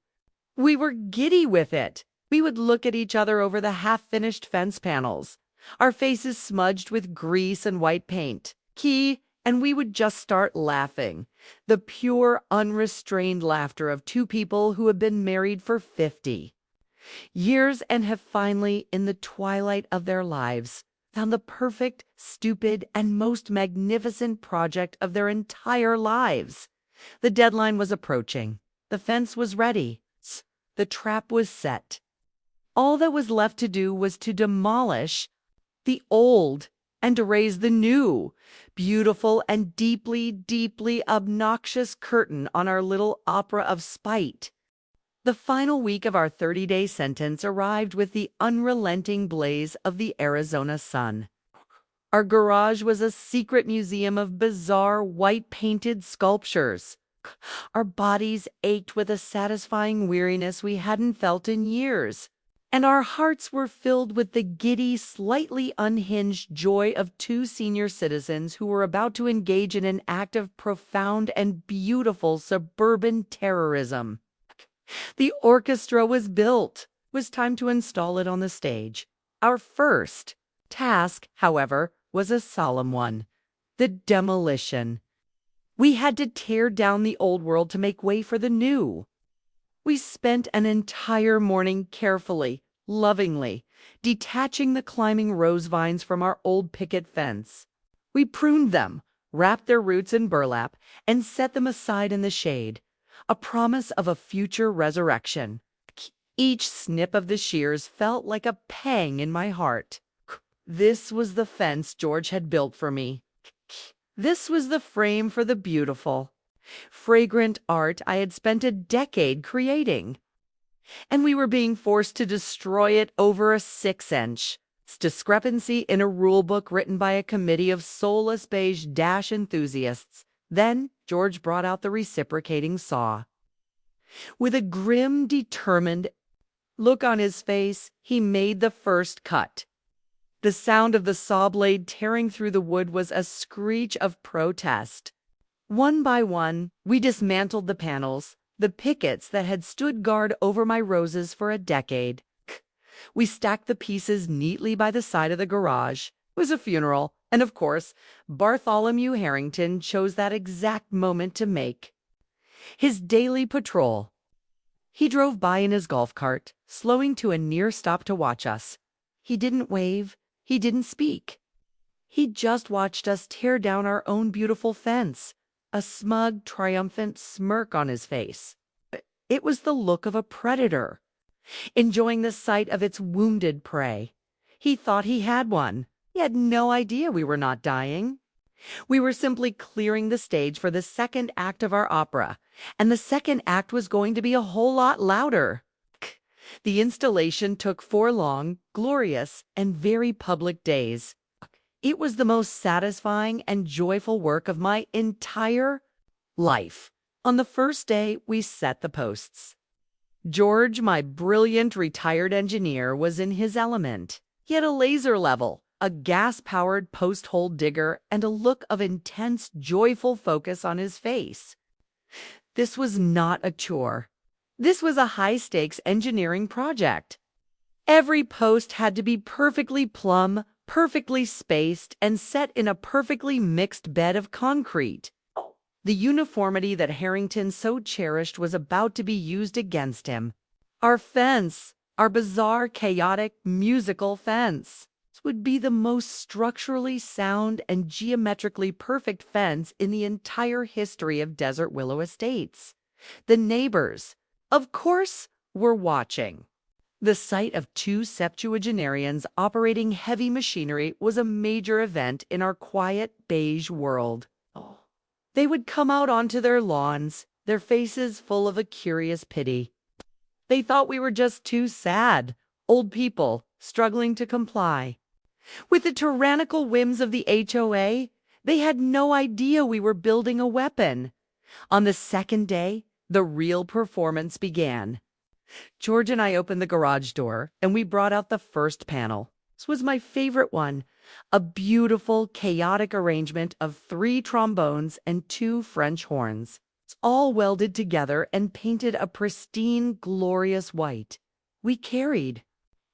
We were giddy with it. We would look at each other over the half-finished fence panels, our faces smudged with grease and white paint. And we would just start laughing. The pure, unrestrained laughter of two people who have been married for 50 years and have finally, in the twilight of their lives, found the perfect, stupid, and most magnificent project of their entire lives. The deadline was approaching. The fence was ready. The trap was set. All that was left to do was to demolish the old and to raise the new, beautiful and deeply, deeply obnoxious curtain on our little opera of spite. The final week of our 30-day sentence arrived with the unrelenting blaze of the Arizona sun. Our garage was a secret museum of bizarre white-painted sculptures. Our bodies ached with a satisfying weariness we hadn't felt in years, and our hearts were filled with the giddy, slightly unhinged joy of two senior citizens who were about to engage in an act of profound and beautiful suburban terrorism. The orchestra was built. It was time to install it on the stage. Our first task, however, was a solemn one: the demolition. We had to tear down the old world to make way for the new. We spent an entire morning carefully, lovingly, detaching the climbing rose vines from our old picket fence. We pruned them, wrapped their roots in burlap, and set them aside in the shade, a promise of a future resurrection. Each snip of the shears felt like a pang in my heart. This was the fence George had built for me. This was the frame for the beautiful, fragrant art I had spent a decade creating. And we were being forced to destroy it over a 6-inch discrepancy in a rulebook written by a committee of soulless beige dash enthusiasts. Then George brought out the reciprocating saw. With a grim, determined look on his face, he made the first cut. The sound of the saw blade tearing through the wood was a screech of protest. One by one, we dismantled the panels, the pickets that had stood guard over my roses for a decade. We stacked the pieces neatly by the side of the garage. It was a funeral, and of course, Bartholomew Harrington chose that exact moment to make his daily patrol. He drove by in his golf cart, slowing to a near stop to watch us. He didn't wave. He didn't speak. He just watched us tear down our own beautiful fence, a smug, triumphant smirk on his face. It was the look of a predator, enjoying the sight of its wounded prey. He thought he had one. He had no idea we were not dying. We were simply clearing the stage for the second act of our opera, and the second act was going to be a whole lot louder. The installation took 4 long, glorious, and very public days. It was the most satisfying and joyful work of my entire life. On the first day, we set the posts. George, my brilliant retired engineer, was in his element. He had a laser level, a gas-powered post-hole digger, and a look of intense, joyful focus on his face. This was not a chore. This was a high-stakes engineering project. Every post had to be perfectly plumb, perfectly spaced and set in a perfectly mixed bed of concrete. The uniformity that Harrington so cherished was about to be used against him. Our fence, our bizarre, chaotic, musical fence, would be the most structurally sound and geometrically perfect fence in the entire history of Desert Willow Estates. The neighbors, of course, were watching. The sight of two septuagenarians operating heavy machinery was a major event in our quiet, beige world. They would come out onto their lawns, their faces full of a curious pity. They thought we were just two sad, old people struggling to comply with the tyrannical whims of the HOA. They had no idea we were building a weapon. On the second day, the real performance began. George and I opened the garage door, and we brought out the first panel. This was my favorite one, a beautiful, chaotic arrangement of 3 trombones and 2 French horns. It's all welded together and painted a pristine, glorious white. We carried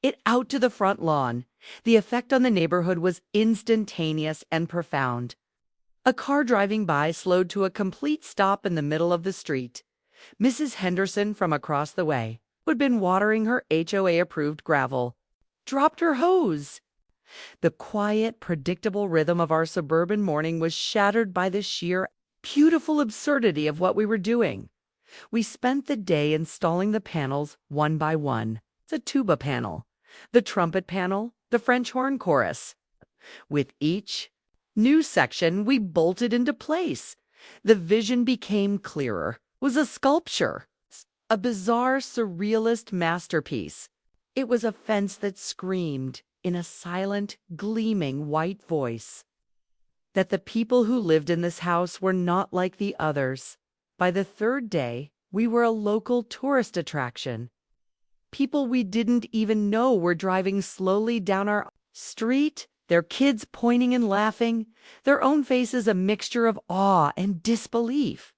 it out to the front lawn. The effect on the neighborhood was instantaneous and profound. A car driving by slowed to a complete stop in the middle of the street. Mrs. Henderson from across the way, who had been watering her HOA-approved gravel, dropped her hose. The quiet, predictable rhythm of our suburban morning was shattered by the sheer, beautiful absurdity of what we were doing. We spent the day installing the panels one by one. The tuba panel, the trumpet panel, the French horn chorus. With each new section, we bolted into place. The vision became clearer. It was a sculpture, a bizarre, surrealist masterpiece. It was a fence that screamed, in a silent, gleaming white voice, that the people who lived in this house were not like the others. By the third day, we were a local tourist attraction. People we didn't even know were driving slowly down our street, their kids pointing and laughing, their own faces a mixture of awe and disbelief.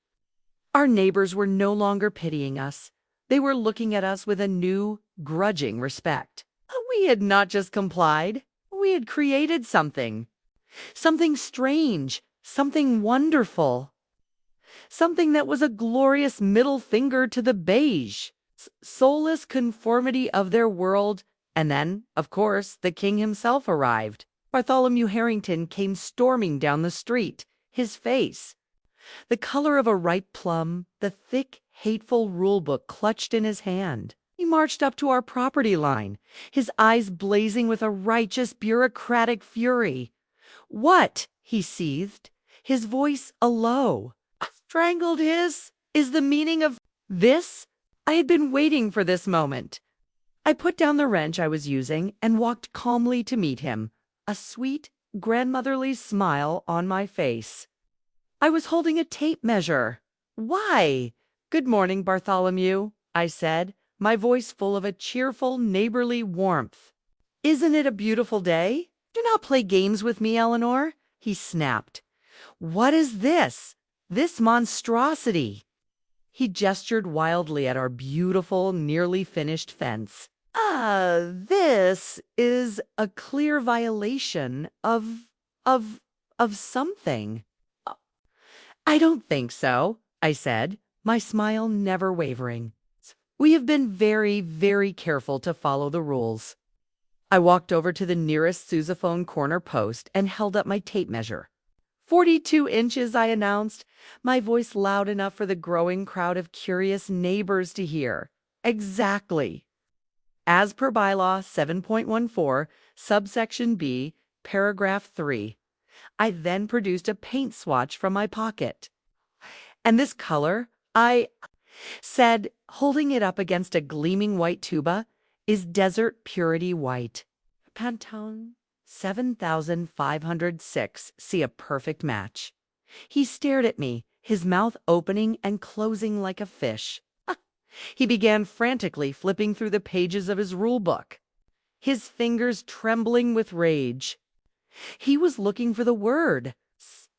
Our neighbors were no longer pitying us. They were looking at us with a new, grudging respect. We had not just complied. We had created something. Something strange, something wonderful. Something that was a glorious middle finger to the beige, soulless conformity of their world. And then, of course, the king himself arrived. Bartholomew Harrington came storming down the street, his face the color of a ripe plum, the thick, hateful rulebook clutched in his hand. He marched up to our property line, his eyes blazing with a righteous, bureaucratic fury. "What?" he seethed, his voice a low, strangled hiss, "is the meaning of this?" I had been waiting for this moment. I put down the wrench I was using and walked calmly to meet him, a sweet, grandmotherly smile on my face. I was holding a tape measure. "Why?" "Good morning, Bartholomew," I said, my voice full of a cheerful, neighborly warmth. "Isn't it a beautiful day?" "Do not play games with me, Eleanor," he snapped. "What is this? This monstrosity?" He gestured wildly at our beautiful, nearly finished fence. This is a clear violation of something." "I don't think so," I said, my smile never wavering. "We have been very, very careful to follow the rules." I walked over to the nearest sousaphone corner post and held up my tape measure. 42 inches, I announced, my voice loud enough for the growing crowd of curious neighbors to hear. "Exactly. As per bylaw 7.14, subsection B, paragraph 3. I then produced a paint swatch from my pocket. "And this color," I said, holding it up against a gleaming white tuba, "is Desert Purity White. Pantone 7506. See a perfect match." He stared at me, his mouth opening and closing like a fish. He began frantically flipping through the pages of his rulebook, his fingers trembling with rage. He was looking for the word,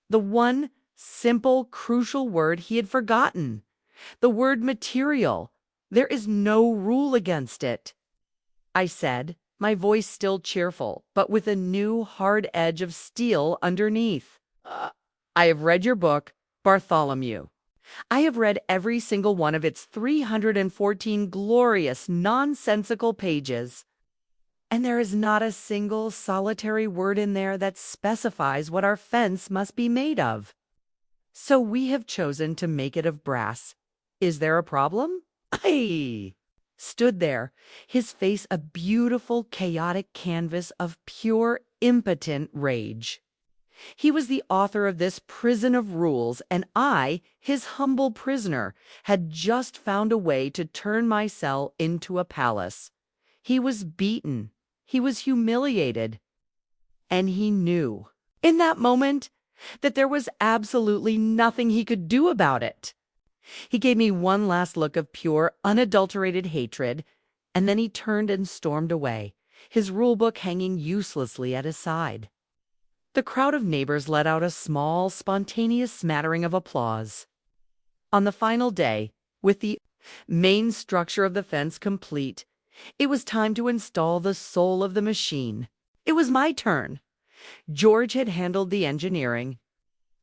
the one simple, crucial word he had forgotten. The word material. There is no rule against it. I said, my voice still cheerful, but with a new hard edge of steel underneath. I have read your book, Bartholomew. I have read every single one of its 314 glorious, nonsensical pages. And there is not a single solitary word in there that specifies what our fence must be made of. So we have chosen to make it of brass. Is there a problem? I stood there, his face a beautiful, chaotic canvas of pure, impotent rage. He was the author of this prison of rules, and I, his humble prisoner, had just found a way to turn my cell into a palace. He was beaten. He was humiliated. And he knew, in that moment, that there was absolutely nothing he could do about it. He gave me one last look of pure, unadulterated hatred, and then he turned and stormed away, his rulebook hanging uselessly at his side. The crowd of neighbors let out a small, spontaneous smattering of applause. On the final day, with the main structure of the fence complete, it was time to install the soul of the machine. It was my turn. George had handled the engineering.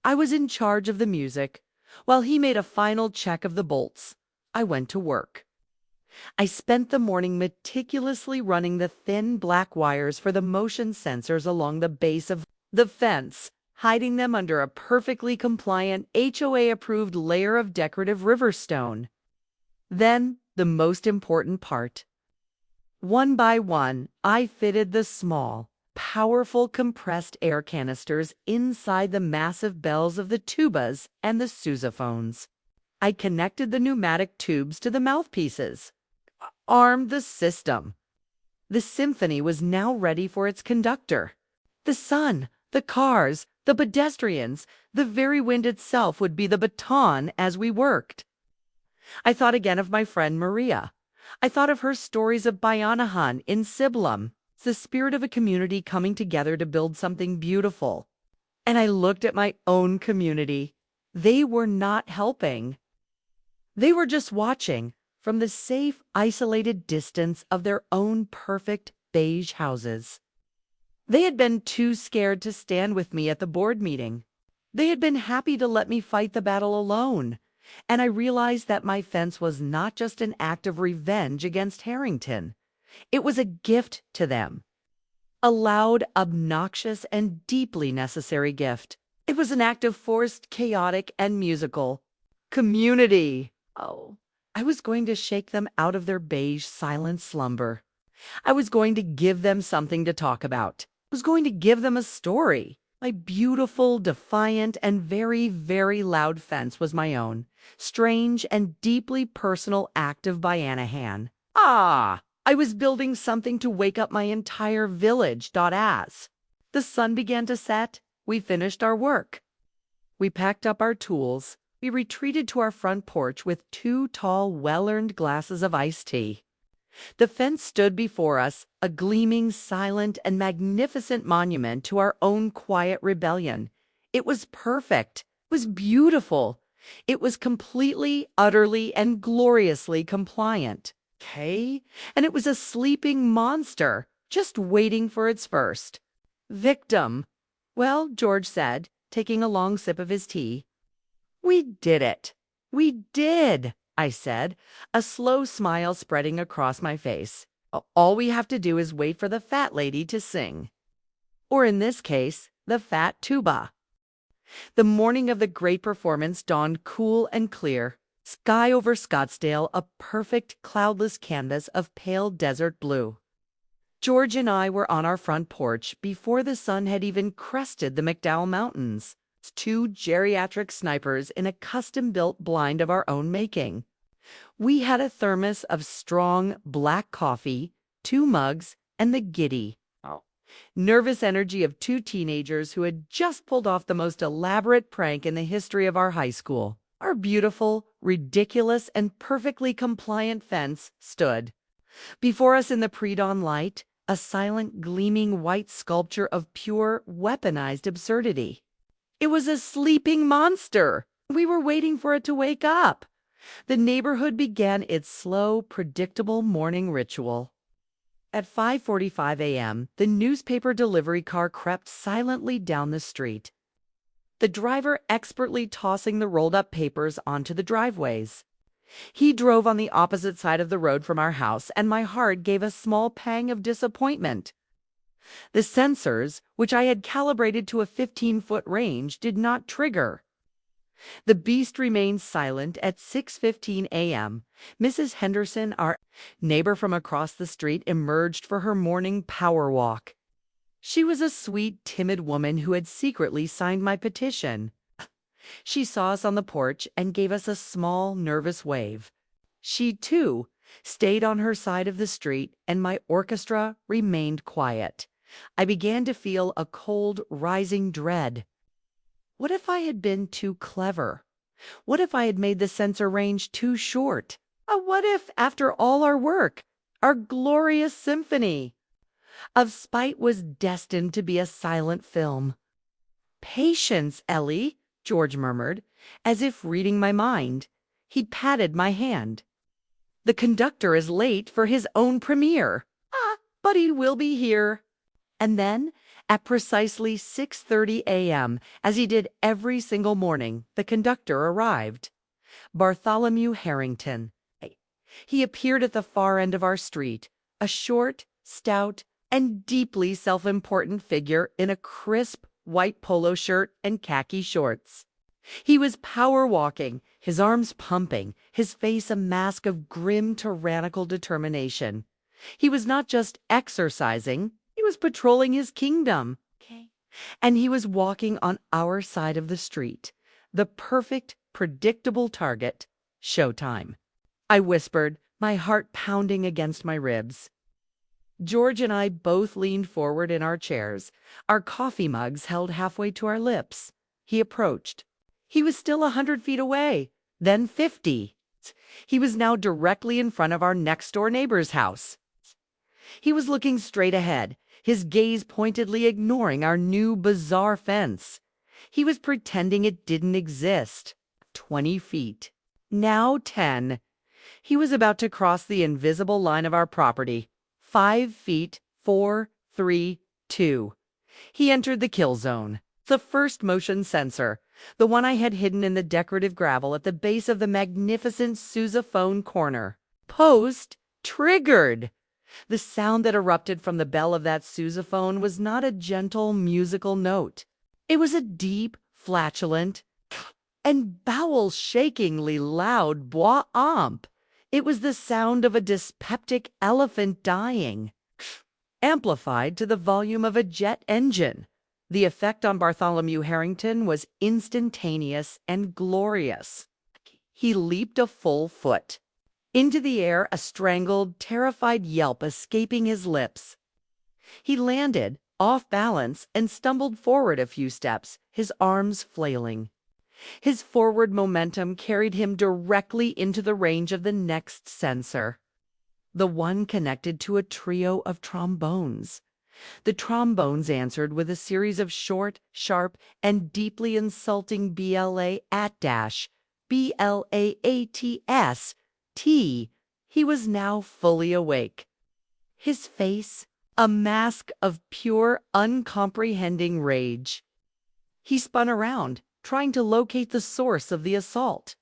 I was in charge of the music. While he made a final check of the bolts, I went to work. I spent the morning meticulously running the thin black wires for the motion sensors along the base of the fence, hiding them under a perfectly compliant HOA-approved layer of decorative river stone. Then, the most important part. One by one, I fitted the small, powerful compressed air canisters inside the massive bells of the tubas and the sousaphones. I connected the pneumatic tubes to the mouthpieces, armed the system. The symphony was now ready for its conductor. The sun, the cars, the pedestrians, the very wind itself would be the baton as we worked. I thought again of my friend Maria. I thought of her stories of Bayanahan in Siblum, the spirit of a community coming together to build something beautiful. And I looked at my own community. They were not helping. They were just watching from the safe, isolated distance of their own perfect beige houses. They had been too scared to stand with me at the board meeting. They had been happy to let me fight the battle alone. And I realized that my fence was not just an act of revenge against Harrington. It was a gift to them. A loud, obnoxious, and deeply necessary gift. It was an act of forced, chaotic, and musical community. Oh, I was going to shake them out of their beige, silent slumber. I was going to give them something to talk about. I was going to give them a story. My beautiful, defiant, and very, very loud fence was my own, strange and deeply personal act of Bayanahan. I was building something to wake up my entire village. As the sun began to set, we finished our work. We packed up our tools. We retreated to our front porch with 2 tall, well-earned glasses of iced tea. The fence stood before us, a gleaming, silent, and magnificent monument to our own quiet rebellion. It was perfect. It was beautiful. It was completely, utterly, and gloriously compliant. Okay? And it was a sleeping monster, just waiting for its first victim. Well, George said, taking a long sip of his tea. We did it. We did, I said, a slow smile spreading across my face. All we have to do is wait for the fat lady to sing. Or in this case, the fat tuba. The morning of the great performance dawned cool and clear. Sky over Scottsdale, a perfect cloudless canvas of pale desert blue. George and I were on our front porch before the sun had even crested the McDowell Mountains. 2 geriatric snipers in a custom-built blind of our own making. We had a thermos of strong black coffee, 2 mugs, and the giddy, nervous energy of 2 teenagers who had just pulled off the most elaborate prank in the history of our high school. Our beautiful, ridiculous, and perfectly compliant fence stood. Before us in the pre-dawn light, a silent, gleaming white sculpture of pure, weaponized absurdity. It was a sleeping monster. We were waiting for it to wake up. The neighborhood began its slow, predictable morning ritual. At 5:45 a.m., the newspaper delivery car crept silently down the street, the driver expertly tossing the rolled-up papers onto the driveways. He drove on the opposite side of the road from our house, and my heart gave a small pang of disappointment. The sensors, which I had calibrated to a 15-foot range, did not trigger. The beast remained silent at 6:15 a.m. Mrs. Henderson, our neighbor from across the street, emerged for her morning power walk. She was a sweet, timid woman who had secretly signed my petition. She saw us on the porch and gave us a small, nervous wave. She, too, stayed on her side of the street, and my orchestra remained quiet. I began to feel a cold, rising dread. What if I had been too clever? What if I had made the sensor range too short? What if, after all our work, our glorious symphony of spite was destined to be a silent film? "Patience, Ellie," George murmured, as if reading my mind. He patted my hand. "The conductor is late for his own premiere. But he will be here." And then, at precisely 6:30 a.m., as he did every single morning, the conductor arrived. Bartholomew Harrington. He appeared at the far end of our street, a short, stout, and deeply self-important figure in a crisp white polo shirt and khaki shorts. He was power walking, his arms pumping, his face a mask of grim, tyrannical determination. He was not just exercising, he was patrolling his kingdom. And he was walking on our side of the street, the perfect, predictable target. Showtime. I whispered, my heart pounding against my ribs. George and I both leaned forward in our chairs, our coffee mugs held halfway to our lips. He approached. He was still 100 feet away, then 50. He was now directly in front of our next-door neighbor's house. He was looking straight ahead, his gaze pointedly ignoring our new bizarre fence. He was pretending it didn't exist. 20 feet. Now 10. He was about to cross the invisible line of our property. 5 feet, 4, 3, 2. He entered the kill zone. The first motion sensor, the one I had hidden in the decorative gravel at the base of the magnificent sousaphone corner. Post triggered. The sound that erupted from the bell of that sousaphone was not a gentle musical note. It was a deep, flatulent, and bowel-shakingly loud bois-amp. It was the sound of a dyspeptic elephant dying, amplified to the volume of a jet engine. The effect on Bartholomew Harrington was instantaneous and glorious. He leaped a full foot. Into the air, a strangled, terrified yelp escaping his lips. He landed, off balance, and stumbled forward a few steps, his arms flailing. His forward momentum carried him directly into the range of the next sensor, the one connected to a trio of trombones. The trombones answered with a series of short, sharp, and deeply insulting BLA at dash, BLAATS, T. He was now fully awake. His face, a mask of pure, uncomprehending rage. He spun around, trying to locate the source of the assault.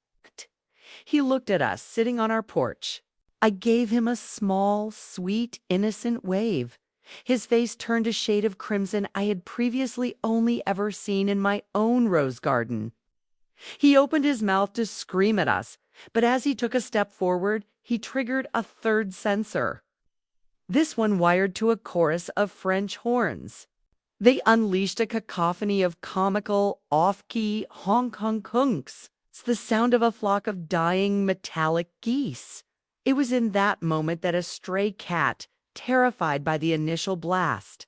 He looked at us sitting on our porch. I gave him a small, sweet, innocent wave. His face turned a shade of crimson I had previously only ever seen in my own rose garden. He opened his mouth to scream at us, but as he took a step forward, he triggered a third sensor. This one wired to a chorus of French horns. They unleashed a cacophony of comical, off-key honk-honk-honks. It's the sound of a flock of dying metallic geese. It was in that moment that a stray cat, terrified by the initial blast,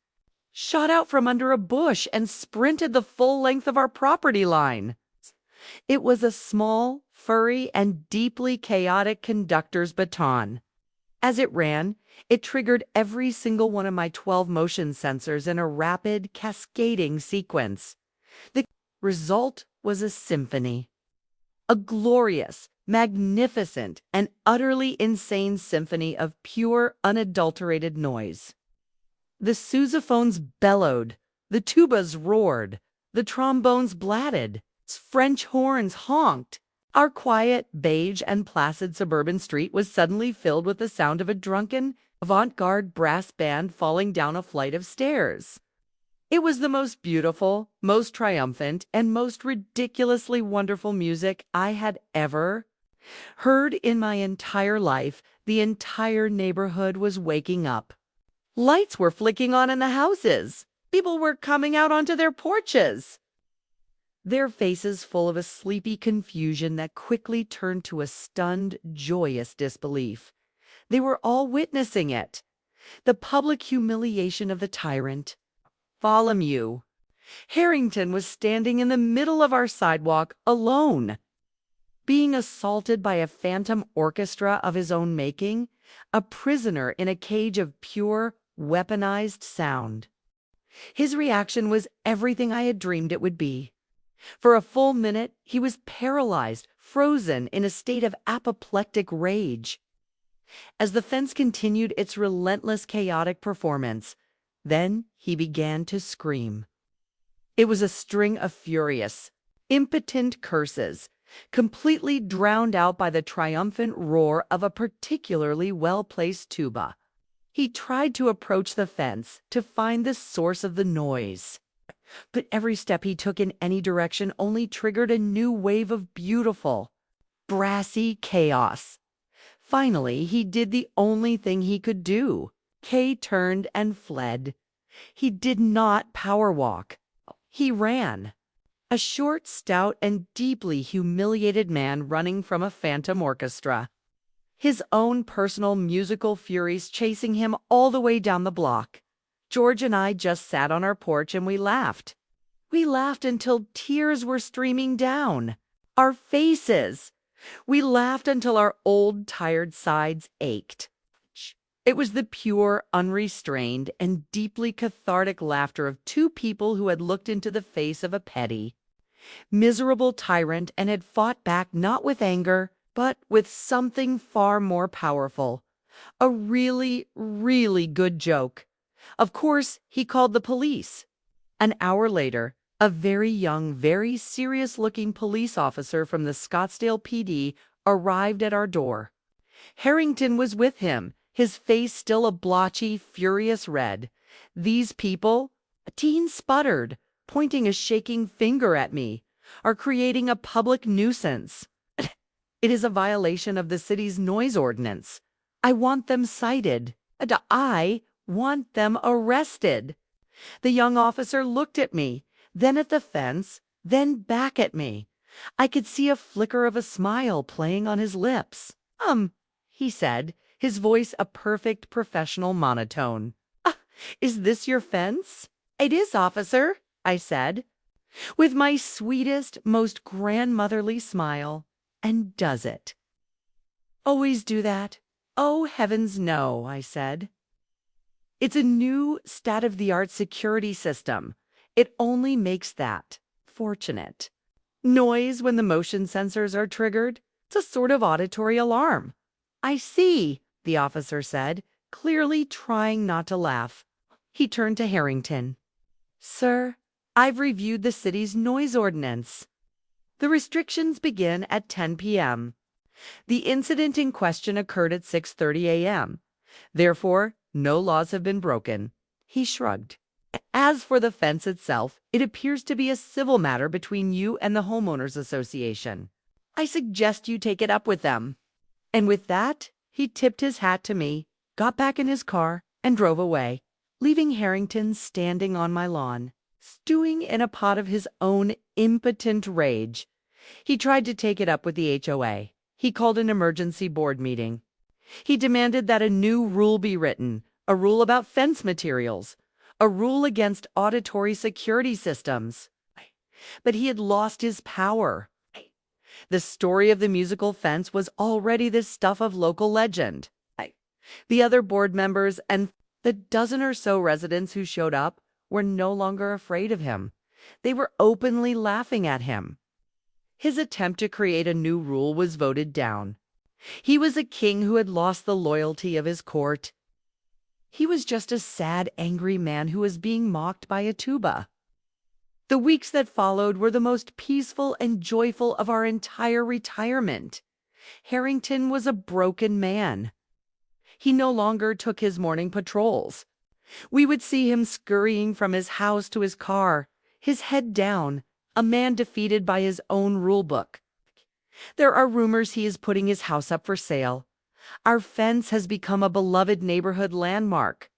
shot out from under a bush and sprinted the full length of our property line. It was a small, furry, and deeply chaotic conductor's baton. As it ran, it triggered every single one of my 12 motion sensors in a rapid, cascading sequence. The result was a symphony. a glorious, magnificent, and utterly insane symphony of pure, unadulterated noise. The sousaphones bellowed, the tubas roared, the trombones blatted, French horns honked. Our quiet, beige, and placid suburban street was suddenly filled with the sound of a drunken, avant-garde brass band falling down a flight of stairs. It was the most beautiful, most triumphant, and most ridiculously wonderful music I had ever heard in my entire life. The entire neighborhood was waking up. Lights were flicking on in the houses. People were coming out onto their porches, their faces full of a sleepy confusion that quickly turned to a stunned, joyous disbelief. They were all witnessing it. The public humiliation of the tyrant. Bartholomew Harrington was standing in the middle of our sidewalk alone, being assaulted by a phantom orchestra of his own making, a prisoner in a cage of pure, weaponized sound. His reaction was everything I had dreamed it would be. For a full minute, he was paralyzed, frozen in a state of apoplectic rage. As the fence continued its relentless, chaotic performance, then he began to scream. It was a string of furious, impotent curses, completely drowned out by the triumphant roar of a particularly well-placed tuba. He tried to approach the fence to find the source of the noise, but every step he took in any direction only triggered a new wave of beautiful, brassy chaos. Finally, he did the only thing he could do. Kay turned and fled. He did not power walk. He ran. A short, stout, and deeply humiliated man running from a phantom orchestra. His own personal musical furies chasing him all the way down the block. George and I just sat on our porch and we laughed. We laughed until tears were streaming down our faces. We laughed until our old, tired sides ached. It was the pure, unrestrained, and deeply cathartic laughter of two people who had looked into the face of a petty, miserable tyrant and had fought back not with anger, but with something far more powerful. A really, really good joke. Of course, he called the police. An hour later, a very young, very serious-looking police officer from the Scottsdale PD arrived at our door. Harrington was with him, his face still a blotchy, furious red. These people, a teen sputtered, pointing a shaking finger at me, are creating a public nuisance. It is a violation of the city's noise ordinance. I want them cited, and I want them arrested. The young officer looked at me, then at the fence, then back at me. I could see a flicker of a smile playing on his lips. He said, his voice a perfect professional monotone. Is this your fence? It is, officer, I said, with my sweetest, most grandmotherly smile. And does it always do that? Oh, heavens, no, I said. It's a new, state-of-the-art security system. It only makes that fortunate. Noise when the motion sensors are triggered. It's a sort of auditory alarm. I see, the officer said, clearly trying not to laugh. He turned to Harrington. Sir, I've reviewed the city's noise ordinance. The restrictions begin at 10 p.m. The incident in question occurred at 6:30 a.m. Therefore, no laws have been broken. He shrugged. As for the fence itself, it appears to be a civil matter between you and the homeowners association. I suggest you take it up with them. And with that, he tipped his hat to me, got back in his car, and drove away, leaving Harrington standing on my lawn, stewing in a pot of his own impotent rage. He tried to take it up with the HOA. He called an emergency board meeting. He demanded that a new rule be written, a rule about fence materials, a rule against auditory security systems. But he had lost his power. The story of the musical fence was already the stuff of local legend. The other board members and the dozen or so residents who showed up were no longer afraid of him. They were openly laughing at him. His attempt to create a new rule was voted down. He was a king who had lost the loyalty of his court. He was just a sad, angry man who was being mocked by a tuba. The weeks that followed were the most peaceful and joyful of our entire retirement. Harrington was a broken man. He no longer took his morning patrols. We would see him scurrying from his house to his car, his head down, a man defeated by his own rulebook. There are rumors he is putting his house up for sale. Our fence has become a beloved neighborhood landmark.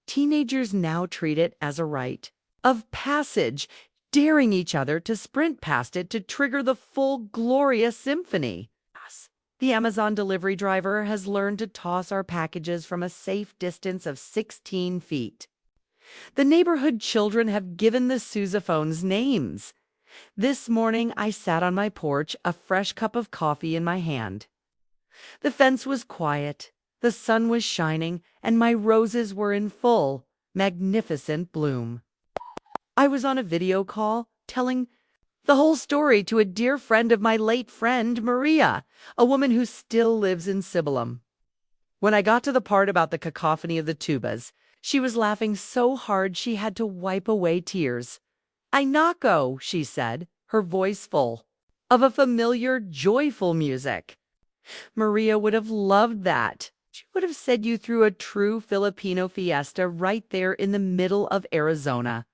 Teenagers now treat it as a rite of passage, daring each other to sprint past it to trigger the full glorious symphony. The Amazon delivery driver has learned to toss our packages from a safe distance of 16 feet. The neighborhood children have given the sousaphones names. This morning I sat on my porch, a fresh cup of coffee in my hand. The fence was quiet, the sun was shining, and my roses were in full, magnificent bloom. I was on a video call telling the whole story to a dear friend of my late friend, Maria, a woman who still lives in Sibilum. When I got to the part about the cacophony of the tubas, she was laughing so hard she had to wipe away tears. "I knocko," she said, her voice full of a familiar, joyful music. Maria would have loved that. She would have said you threw a true Filipino fiesta right there in the middle of Arizona.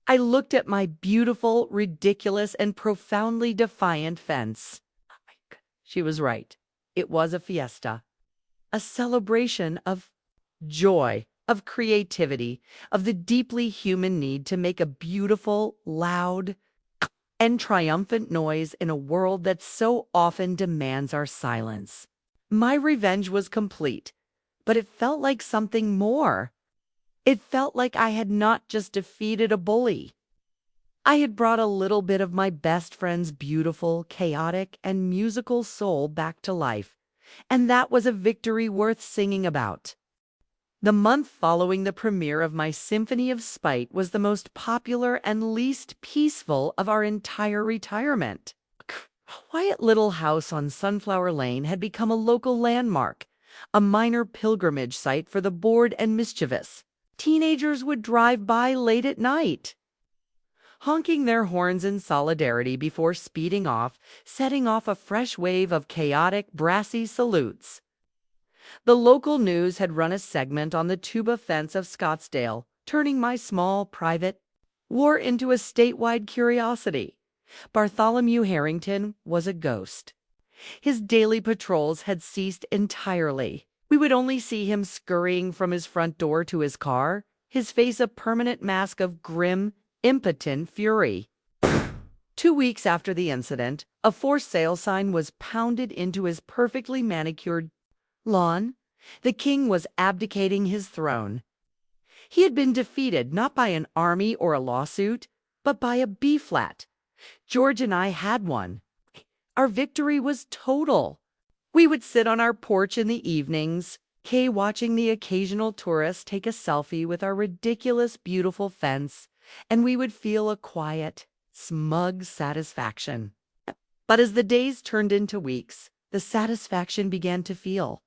I looked at my beautiful, ridiculous, and profoundly defiant fence. She was right. It was a fiesta, a celebration of joy, of creativity, of the deeply human need to make a beautiful, loud, and triumphant noise in a world that so often demands our silence. My revenge was complete, but it felt like something more. It felt like I had not just defeated a bully. I had brought a little bit of my best friend's beautiful, chaotic, and musical soul back to life, and that was a victory worth singing about. The month following the premiere of my Symphony of Spite was the most popular and least peaceful of our entire retirement. A quiet little house on Sunflower Lane had become a local landmark, a minor pilgrimage site for the bored and mischievous. Teenagers would drive by late at night, honking their horns in solidarity before speeding off, setting off a fresh wave of chaotic, brassy salutes. The local news had run a segment on the tuba fence of Scottsdale, turning my small, private war into a statewide curiosity. Bartholomew Harrington was a ghost. His daily patrols had ceased entirely. We would only see him scurrying from his front door to his car, his face a permanent mask of grim, impotent fury. 2 weeks after the incident, a for sale sign was pounded into his perfectly manicured lawn. The king was abdicating his throne. He had been defeated not by an army or a lawsuit, but by a B-flat. George and I had won. Our victory was total. We would sit on our porch in the evenings, Kay watching the occasional tourist take a selfie with our ridiculous, beautiful fence, and we would feel a quiet, smug satisfaction. But as the days turned into weeks, the satisfaction began to feel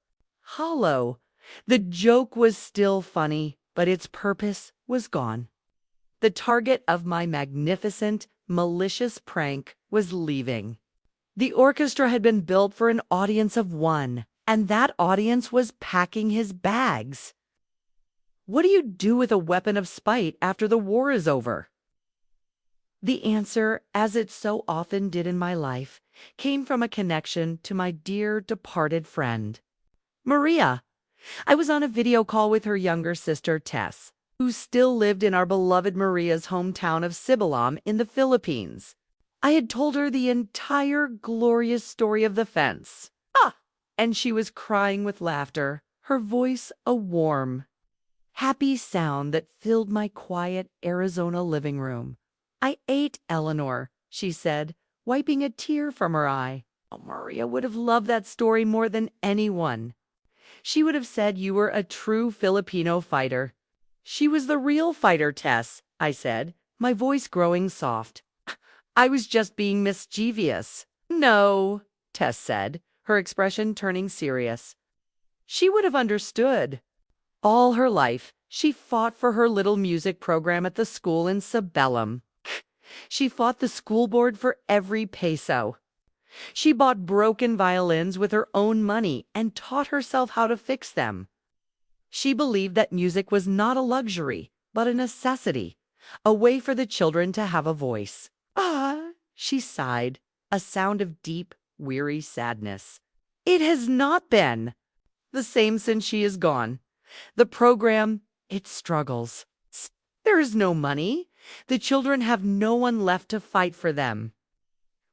hollow. The joke was still funny, but its purpose was gone. The target of my magnificent, malicious prank was leaving. The orchestra had been built for an audience of one, and that audience was packing his bags. What do you do with a weapon of spite after the war is over? The answer, as it so often did in my life, came from a connection to my dear departed friend, Maria. I was on a video call with her younger sister, Tess, who still lived in our beloved Maria's hometown of Sibilum in the Philippines. I had told her the entire glorious story of the fence. And she was crying with laughter, her voice a warm, happy sound that filled my quiet Arizona living room. "I ate Eleanor," she said, wiping a tear from her eye. Oh, Maria would have loved that story more than anyone. She would have said you were a true Filipino fighter. "She was the real fighter, Tess," I said, my voice growing soft. I was just being mischievous." "No," Tess said, her expression turning serious. She would have understood. All her life, she fought for her little music program at the school in Sabellum. She fought the school board for every peso. She bought broken violins with her own money and taught herself how to fix them. She believed that music was not a luxury, but a necessity, a way for the children to have a voice. "Ah," she sighed, a sound of deep, weary sadness. "It has not been the same since she is gone. The program, it struggles. There is no money. The children have no one left to fight for them."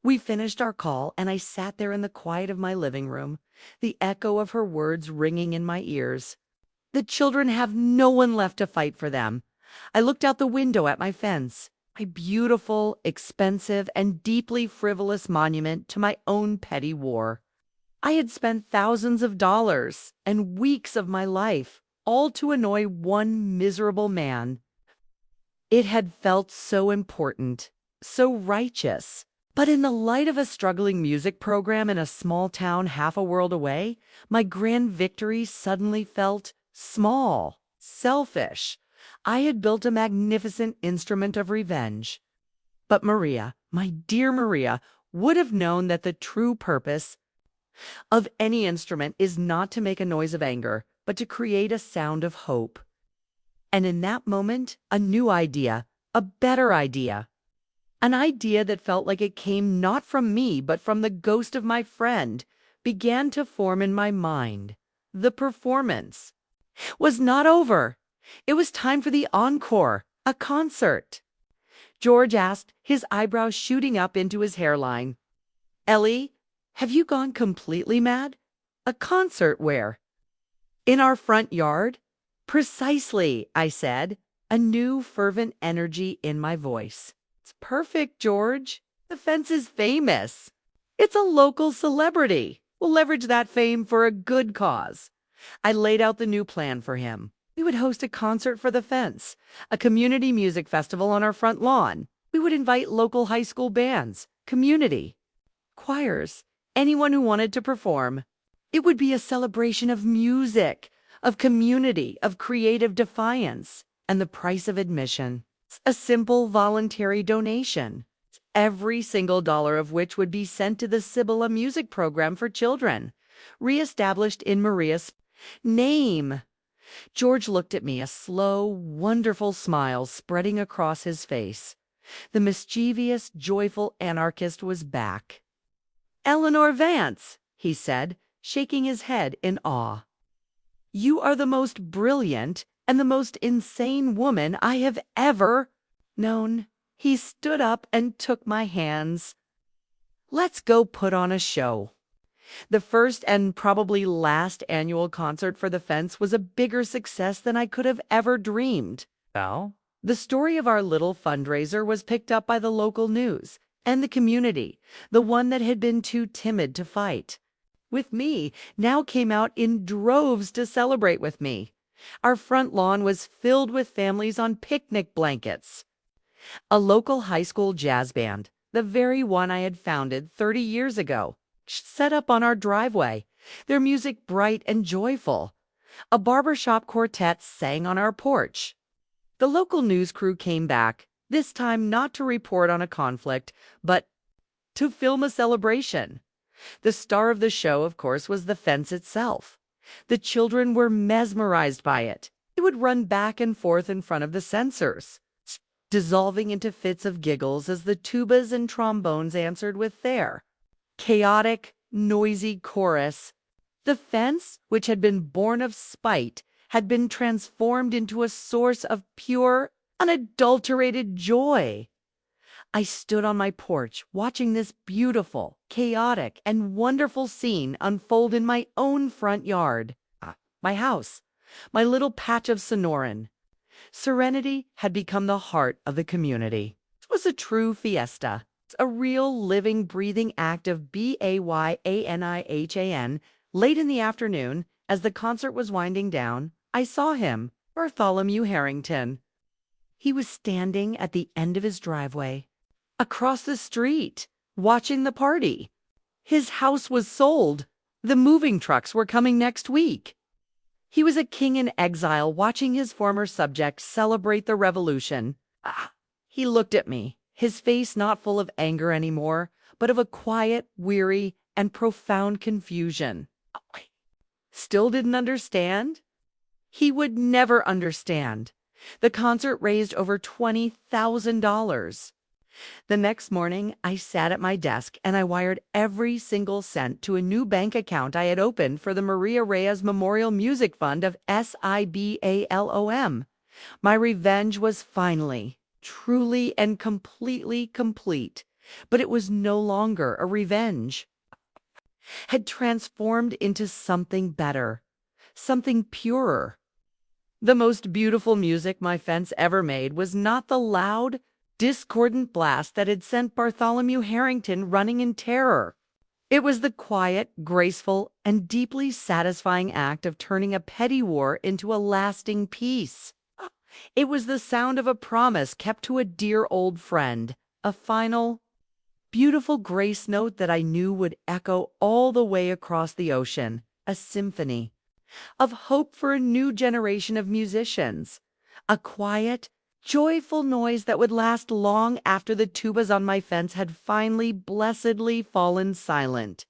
We finished our call, and I sat there in the quiet of my living room, the echo of her words ringing in my ears. The children have no one left to fight for them. I looked out the window at my fence, my beautiful, expensive, and deeply frivolous monument to my own petty war. I had spent thousands of dollars and weeks of my life, all to annoy one miserable man. It had felt so important, so righteous. But in the light of a struggling music program in a small town half a world away, my grand victory suddenly felt small, selfish. I had built a magnificent instrument of revenge. But Maria, my dear Maria, would have known that the true purpose of any instrument is not to make a noise of anger, but to create a sound of hope. And in that moment, a new idea, a better idea, an idea that felt like it came not from me, but from the ghost of my friend, began to form in my mind. The performance was not over. It was time for the encore, a concert. George asked, his eyebrows shooting up into his hairline. "Ellie, have you gone completely mad? A concert where? In our front yard?" "Precisely," I said, a new fervent energy in my voice. "It's perfect, George. The fence is famous. It's a local celebrity. We'll leverage that fame for a good cause." I laid out the new plan for him. We would host a concert for the fence, a community music festival on our front lawn. We would invite local high school bands, community, choirs, anyone who wanted to perform. It would be a celebration of music, of community, of creative defiance, and the price of admission, a simple voluntary donation, every single dollar of which would be sent to the Sibylla Music Program for Children, reestablished in Maria's name. George looked at me, a slow, wonderful smile spreading across his face. The mischievous, joyful anarchist was back. "Eleanor Vance," he said, shaking his head in awe. "You are the most brilliant and the most insane woman I have ever known." He stood up and took my hands. "Let's go put on a show." The first and probably last annual concert for the fence was a bigger success than I could have ever dreamed. Well, the story of our little fundraiser was picked up by the local news and the community, the one that had been too timid to fight with me now came out in droves to celebrate with me. Our front lawn was filled with families on picnic blankets. A local high school jazz band, the very one I had founded 30 years ago, set up on our driveway, their music bright and joyful. A barbershop quartet sang on our porch. The local news crew came back, this time not to report on a conflict, but to film a celebration. The star of the show, of course, was the fence itself. The children were mesmerized by it. It would run back and forth in front of the censors, dissolving into fits of giggles as the tubas and trombones answered with their chaotic, noisy chorus. The fence, which had been born of spite, had been transformed into a source of pure, unadulterated joy. I stood on my porch watching this beautiful, chaotic, and wonderful scene unfold in my own front yard, my house, my little patch of Sonoran. Serenity had become the heart of the community. It was a true fiesta, a real living, breathing act of BAYANIHAN. Late in the afternoon, as the concert was winding down, I saw him, Bartholomew Harrington. He was standing at the end of his driveway, across the street, watching the party. His house was sold. The moving trucks were coming next week. He was a king in exile, watching his former subjects celebrate the revolution. He looked at me, his face not full of anger anymore, but of a quiet, weary, and profound confusion. Still didn't understand? He would never understand. The concert raised over $20,000. The next morning, I sat at my desk and I wired every single cent to a new bank account I had opened for the Maria Reyes Memorial Music Fund of SIBALOM. My revenge was finally, truly, and completely complete. But it was no longer a revenge. Had transformed into something better, something purer. The most beautiful music my fence ever made was not the loud, discordant blast that had sent Bartholomew Harrington running in terror. It was the quiet, graceful, and deeply satisfying act of turning a petty war into a lasting peace. It was the sound of a promise kept to a dear old friend, a final, beautiful grace note that I knew would echo all the way across the ocean, a symphony of hope for a new generation of musicians, a quiet, joyful noise that would last long after the tubas on my fence had finally, blessedly fallen silent.